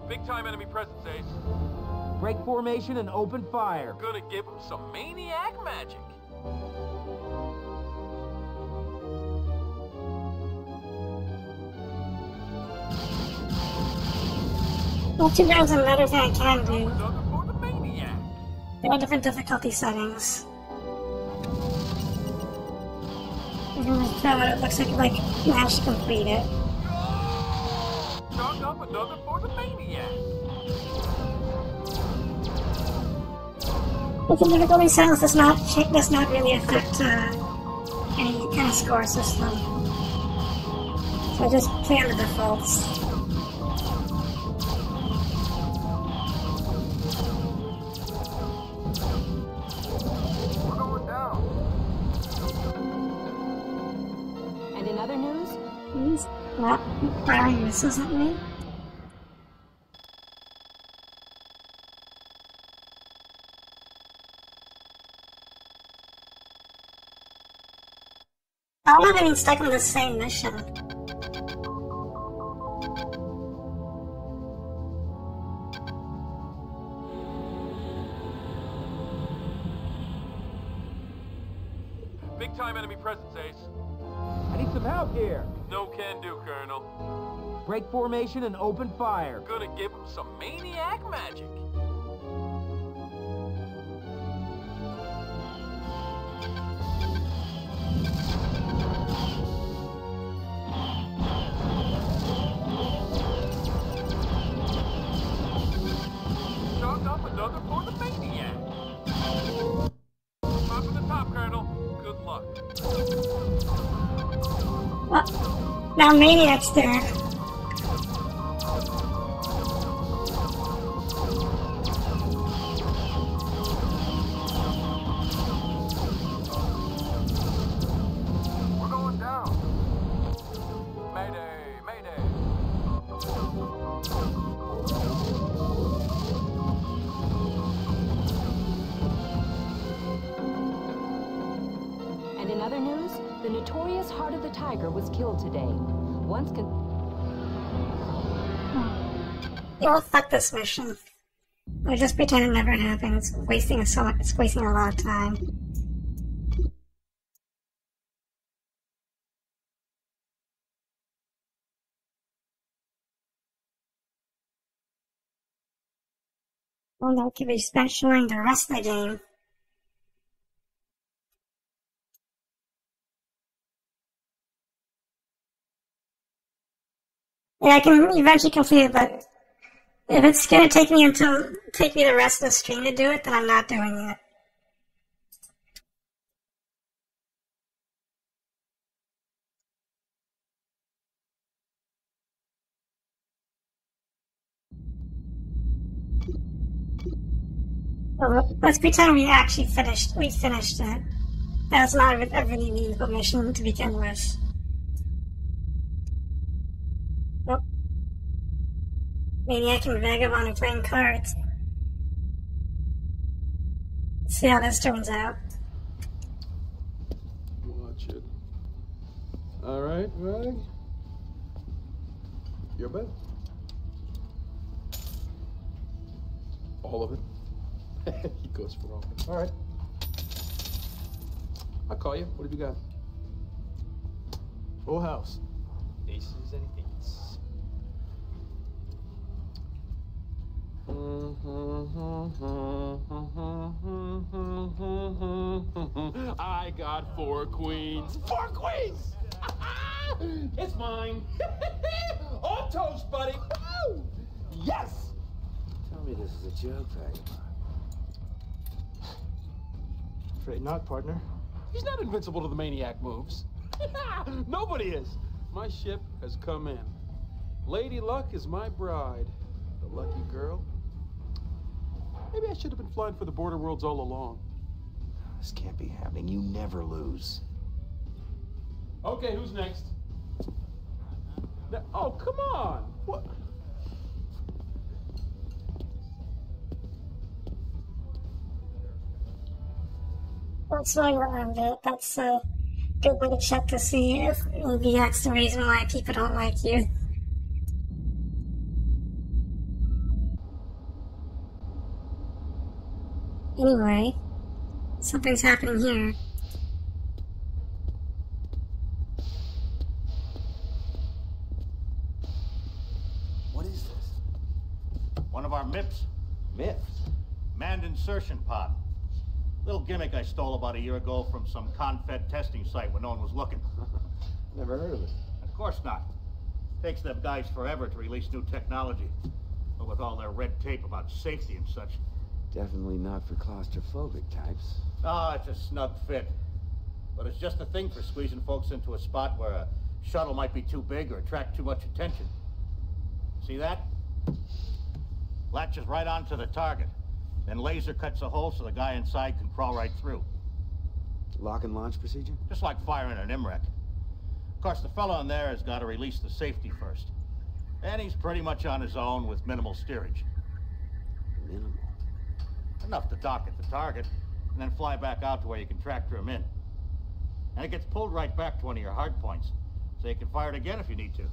Big time enemy presence, Ace. Break formation and open fire. Gonna give him some maniac magic. Well, too bad there's another thing I can do. There are different difficulty settings. It looks like you managed to complete it. Chalk up another for the maniac. But the difficulty settings does not really affect any kind of score system. So I just play on the defaults. We're going down. And in other news? He's not firing missiles at me. I'm not even stuck in the same mission. Big time enemy presence, Ace. I need some help here. No can do, Colonel. Break formation and open fire. Gonna give him some maniac magic. Chalk up another for the maniac. Top of the top, Colonel. Good luck. Well, now Maniac's there. We're going down. Mayday, mayday. And in other news, the notorious Heart of the Tiger was killed today. Once Oh, fuck this mission. Or just pretend it never happened. It's wasting a lot of time. Well, that could be showing the rest of the game. Yeah, I can eventually complete it, but if it's gonna take me the rest of the stream to do it, then I'm not doing it. Well, let's pretend we actually finished it. That's not a really meaningful mission to begin with. Oh. Maniac and Vagabond are playing cards. Let's see how this turns out. Watch it. Alright, Rag. Your bet. All of it. He goes for all of it. Alright. I'll call you. What have you got? Full house. Aces and eights. I got 4 queens. 4 queens! It's mine. On toast, buddy. Woo! Yes! Tell me this is a joke, Vagabond. Afraid not, partner. He's not invincible to the maniac moves. Nobody is. My ship has come in. Lady Luck is my bride. The lucky girl. Maybe I should have been flying for the border worlds all along. This can't be happening. You never lose. Okay, who's next? Oh, come on. What? That's really around it. That's a good way to check to see if VX the reason why people don't like you. Anyway, something's happening here. What is this? One of our MIPs. MIPs? Manned insertion pod. Little gimmick I stole about a year ago from some confed testing site when no one was looking. Never heard of it. Of course not. Takes them guys forever to release new technology. But with all their red tape about safety and such. Definitely not for claustrophobic types. Oh, it's a snug fit. But it's just a thing for squeezing folks into a spot where a shuttle might be too big or attract too much attention. See that? Latches right onto the target. Then laser cuts a hole so the guy inside can crawl right through. Lock and launch procedure? Just like firing an MREC. Of course, the fellow in there has got to release the safety first. And he's pretty much on his own with minimal steerage. Minimal? Enough to dock at the target, and then fly back out to where you can tractor him in. And it gets pulled right back to one of your hard points, so you can fire it again if you need to.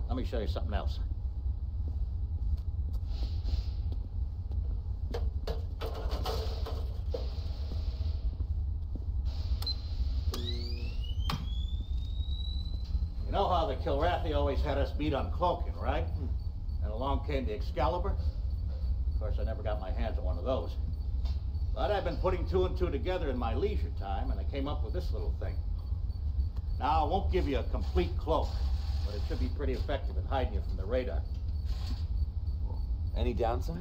Let me show you something else. You know how the Kilrathi always had us beat on cloaking, right? And along came the Excalibur. Of course, I never got my hands on one of those. But I've been putting two and two together in my leisure time, and I came up with this little thing. Now, I won't give you a complete cloak, but it should be pretty effective in hiding you from the radar. Any downside?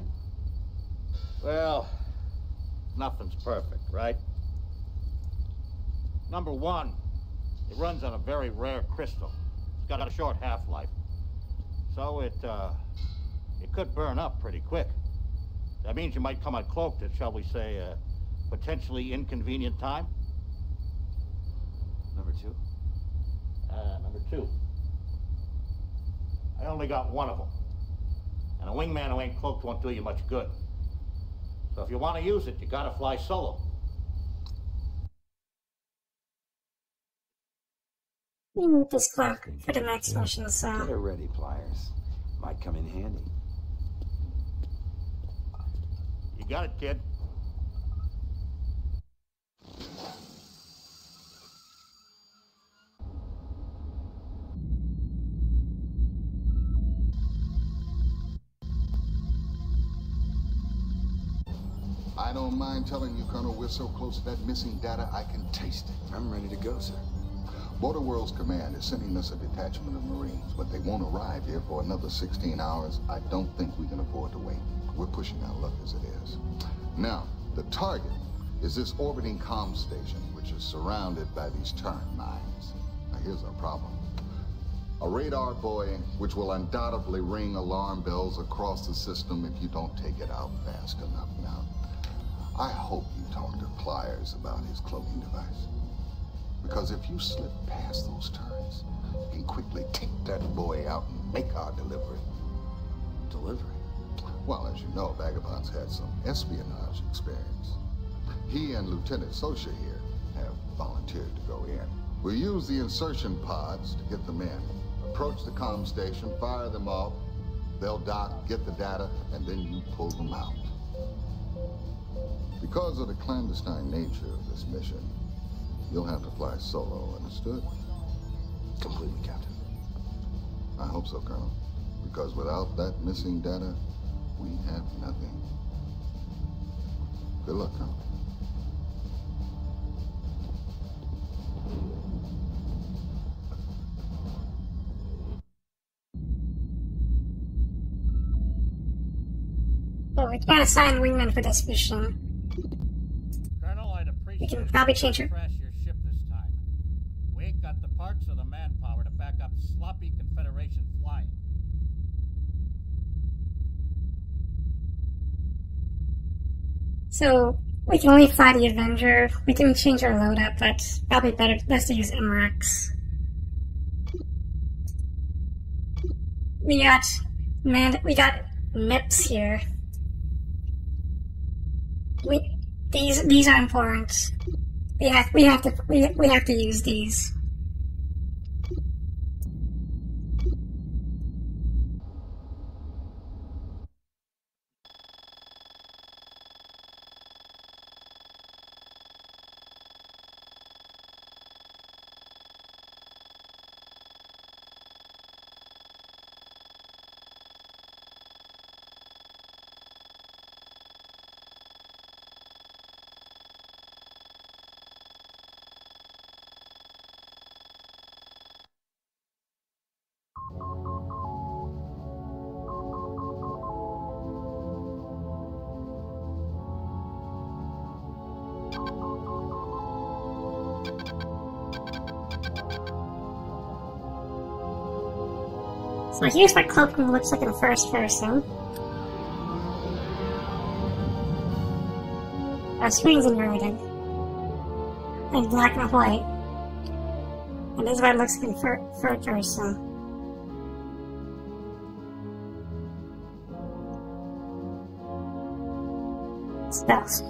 Well, nothing's perfect, right? Number one, it runs on a very rare crystal. It's got a short half-life. So it could burn up pretty quick. That means you might come uncloaked at, shall we say, a potentially inconvenient time. Number two? Number two. I only got one of them. And a wingman who ain't cloaked won't do you much good. So if you want to use it, you gotta fly solo. You need this cloak for the next mission, so... Get her ready, Pliers. Might come in handy. You got it, kid. I don't mind telling you, Colonel, we're so close to that missing data, I can taste it. I'm ready to go, sir. Border World's command is sending us a detachment of Marines, but they won't arrive here for another 16 hours. I don't think we can afford to wait. We're pushing our luck as it is. Now, the target is this orbiting comm station, which is surrounded by these turret mines. Now, here's our problem. A radar buoy, which will undoubtedly ring alarm bells across the system if you don't take it out fast enough. Now, I hope you talk to Pliers about his cloaking device. Because if you slip past those turrets, you can quickly take that buoy out and make our delivery. Delivery? Well, as you know, Vagabond's had some espionage experience. He and Lieutenant Sosha here have volunteered to go in. We'll use the insertion pods to get them in. Approach the comm station, fire them off. They'll dock, get the data, and then you pull them out. Because of the clandestine nature of this mission, you'll have to fly solo, understood? Completely, Captain. I hope so, Colonel. Because without that missing data, we have nothing. Good luck, Colonel. Well, we can't assign wingman for this mission. Colonel, I'd appreciate We can probably change it. crash your ship this time. We ain't got the parts or the manpower to back up sloppy Confederation flying. So, we can only fly the Avenger. We can change our load up, but probably best to use MREX. We got MIPs here. These are important. We have to use these. So here's what cloaking looks like in first person. Our screen's inverted. In black and white. And this is what it looks like in third person. Stuff.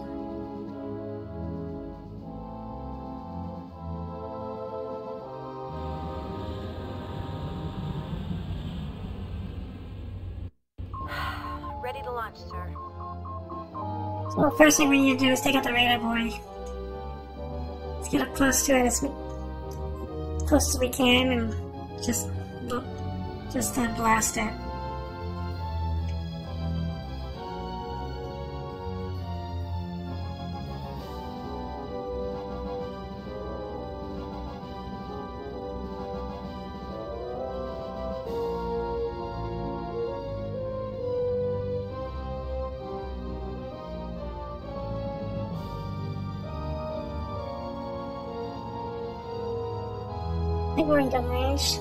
Ready to launch, sir. So first thing we need to do is take out the radar boy. Let's get up close to it as close as we can and just blast it. I think we're in gun range.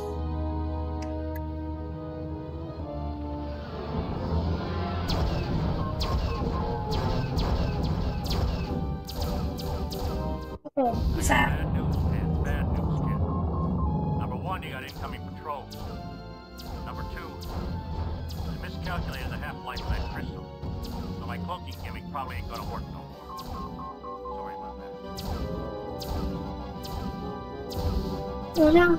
What's that? Bad news, kid. Bad news, kid. Number one, you got incoming patrols. Number two, I miscalculated the half-life of that crystal. So my cloaking gimmick probably ain't gonna work no more. Sorry about that. Oh no.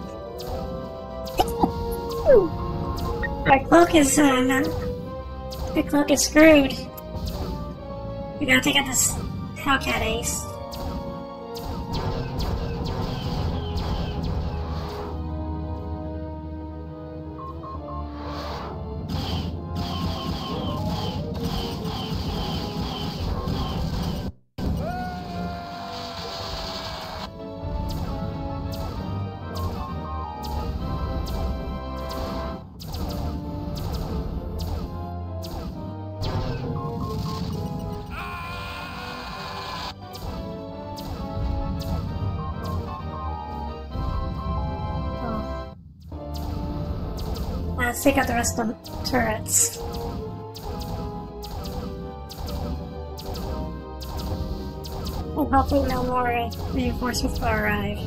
Our cloak is the cloak is screwed. We gotta take out this Hellcat ace. Let's take out the rest of the turrets. And hopefully no more reinforcements will arrive.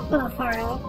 A little far out.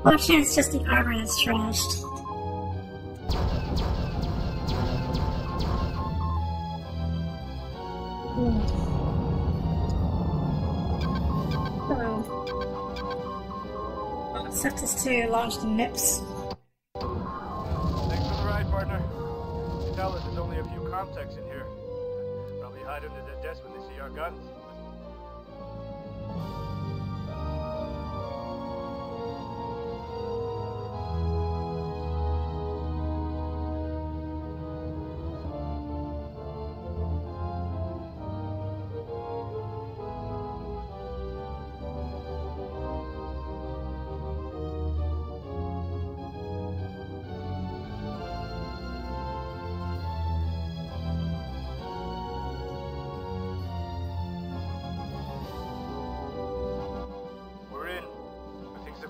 Fortunately, it's just the armor that's trashed. concept is to launch the MIPS. Thanks for the ride, partner. You tell us there's only a few contacts in here. Probably hide under their desk when they see our guns.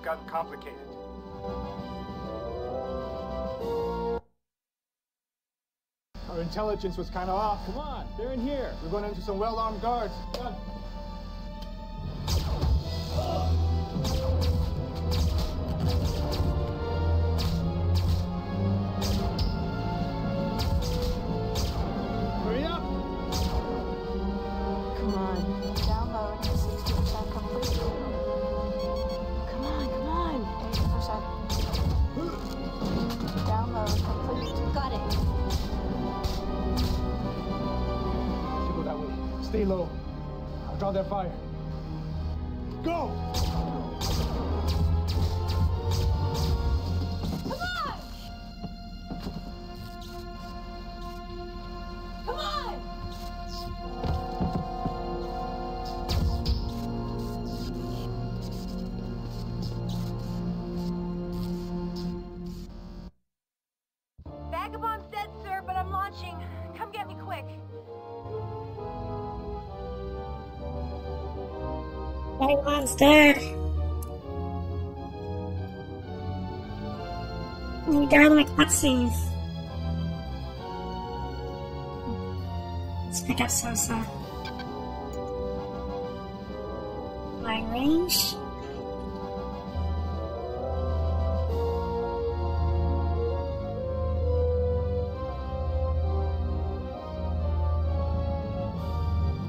Gotten complicated. Our intelligence was kind of off. Come on, they're in here. We're going into some well-armed guards. Come on. Hurry up! Come on. Download 60% complete. Come on. 80%. Download complete. Got it. You go that way. Stay low. I'll draw their fire. Go! Come on! Come on! Vagabond's dead, sir, but I'm launching. Come get me quick. Vagabond's dead. He died in the cutscenes. Let's pick up Sosa. Long range.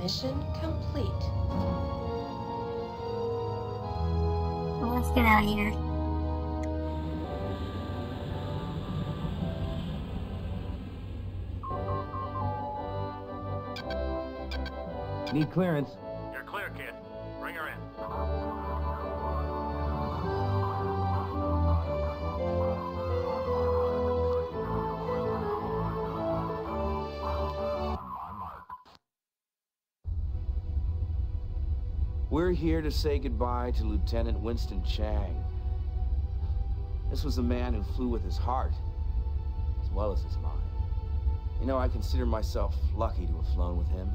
Mission complete. Well, let's get out of here. Need clearance. You're clear, kid. Bring her in. We're here to say goodbye to Lieutenant Winston Chang. This was a man who flew with his heart, as well as his mind. You know, I consider myself lucky to have flown with him.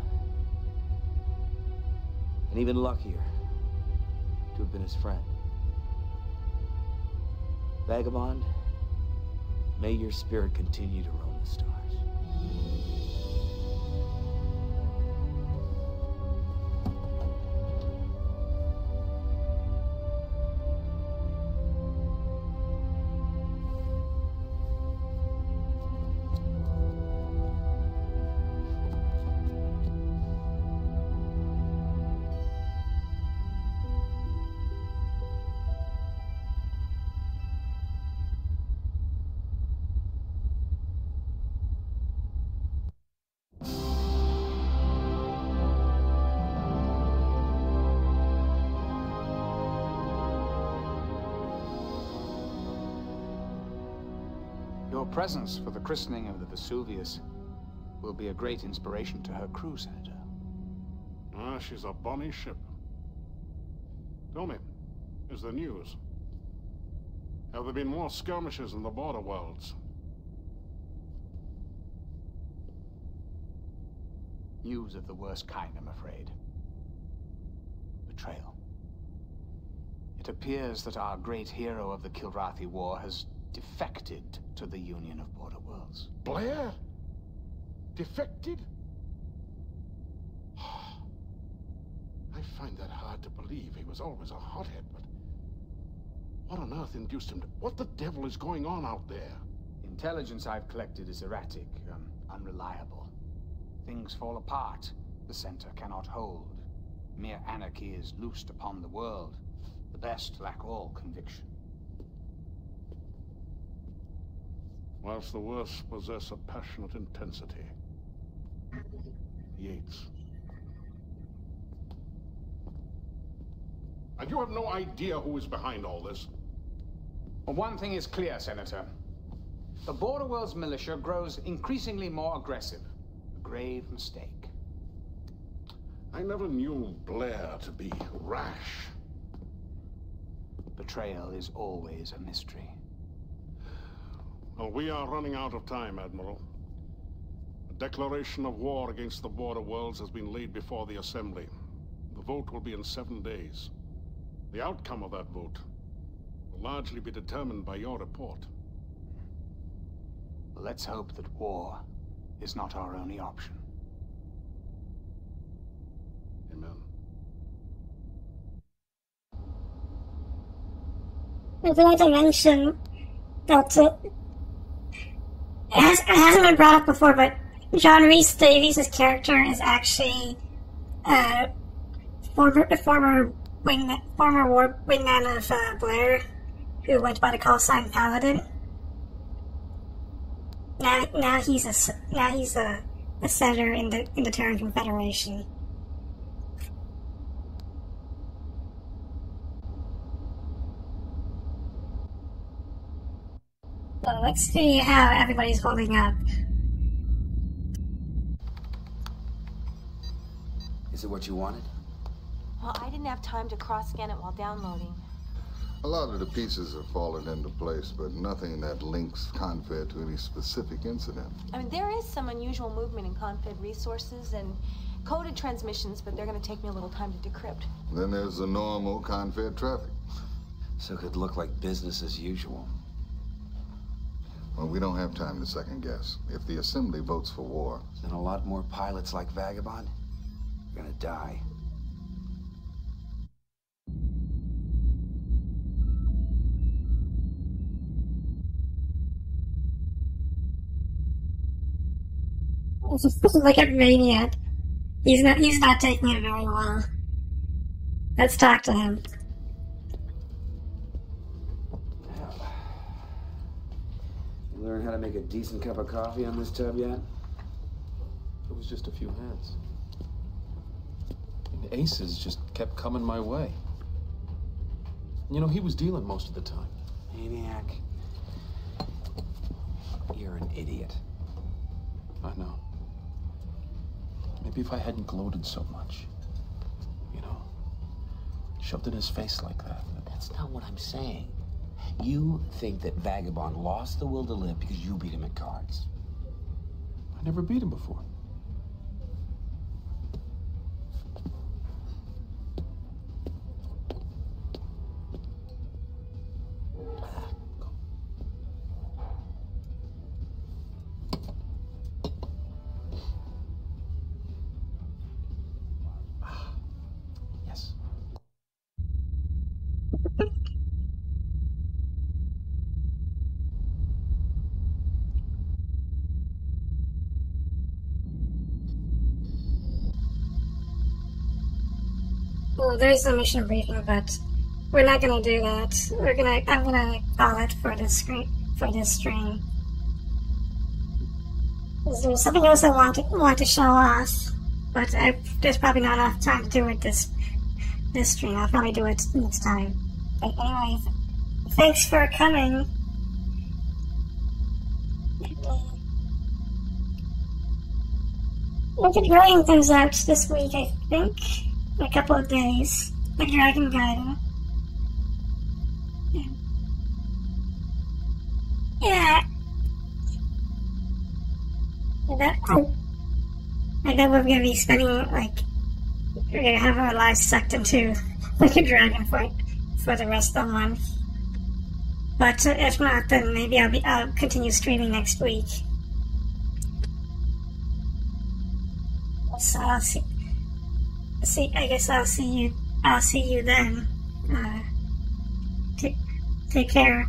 And even luckier to have been his friend. Vagabond, may your spirit continue to roam the stars. Your presence for the christening of the Vesuvius will be a great inspiration to her crew, Senator. Ah, she's a bonny ship. Tell me, is there news? Have there been more skirmishes in the border worlds? News of the worst kind, I'm afraid. Betrayal. It appears that our great hero of the Kilrathi War has defected to the Union of Border Worlds. Blair? Defected? I find that hard to believe. He was always a hothead, but what on earth induced him to... What the devil is going on out there? Intelligence I've collected is erratic, unreliable. Things fall apart. The center cannot hold. Mere anarchy is loosed upon the world. The best lack all conviction. whilst the worst possess a passionate intensity. Yates. And you have no idea who is behind all this? Well, one thing is clear, Senator. The Border World's militia grows increasingly more aggressive. A grave mistake. I never knew Blair to be rash. Betrayal is always a mystery. Well, we are running out of time, Admiral. A declaration of war against the Border Worlds has been laid before the Assembly. The vote will be in 7 days. The outcome of that vote will largely be determined by your report. Let's hope that war is not our only option. Amen. I'd like to mention that it hasn't been brought up before, but John Rhys Davies' character is actually former war wingman of Blair, who went by the call sign Paladin. Now he's a senator in the Terran Confederation. So let's see how everybody's holding up. Is it what you wanted? Well, I didn't have time to cross-scan it while downloading. A lot of the pieces have fallen into place, but nothing that links Confed to any specific incident. I mean, there is some unusual movement in Confed resources and coded transmissions, but they're going to take me a little time to decrypt. Then there's the normal Confed traffic. So it could look like business as usual. Well, we don't have time to second guess. If the Assembly votes for war... Then a lot more pilots like Vagabond are gonna die. Look at Maniac. He's not taking it very well. Let's talk to him. You learn how to make a decent cup of coffee on this tub yet? It was just a few hands. And aces just kept coming my way. You know, he was dealing most of the time. Maniac. You're an idiot. I know. Maybe if I hadn't gloated so much. You know, shoved it in his face like that. That's not what I'm saying. You think that Vagabond lost the will to live because you beat him at cards. I never beat him before. Yes. Well, there's a mission briefing, but we're not gonna do that. I'm gonna call it for this stream. There's something else I want to show off, but there's probably not enough time to do it this stream. I'll probably do it next time. But anyway, thanks for coming. Wicked Growing comes out this week, I think. In a couple of days. The Dragon Guide. Yeah. I know we're gonna be spending, like, we're gonna have our lives sucked into Wicked Dragon for the rest of the month. But if not, then maybe I'll continue streaming next week. So I'll see. I guess I'll see you then. Take care.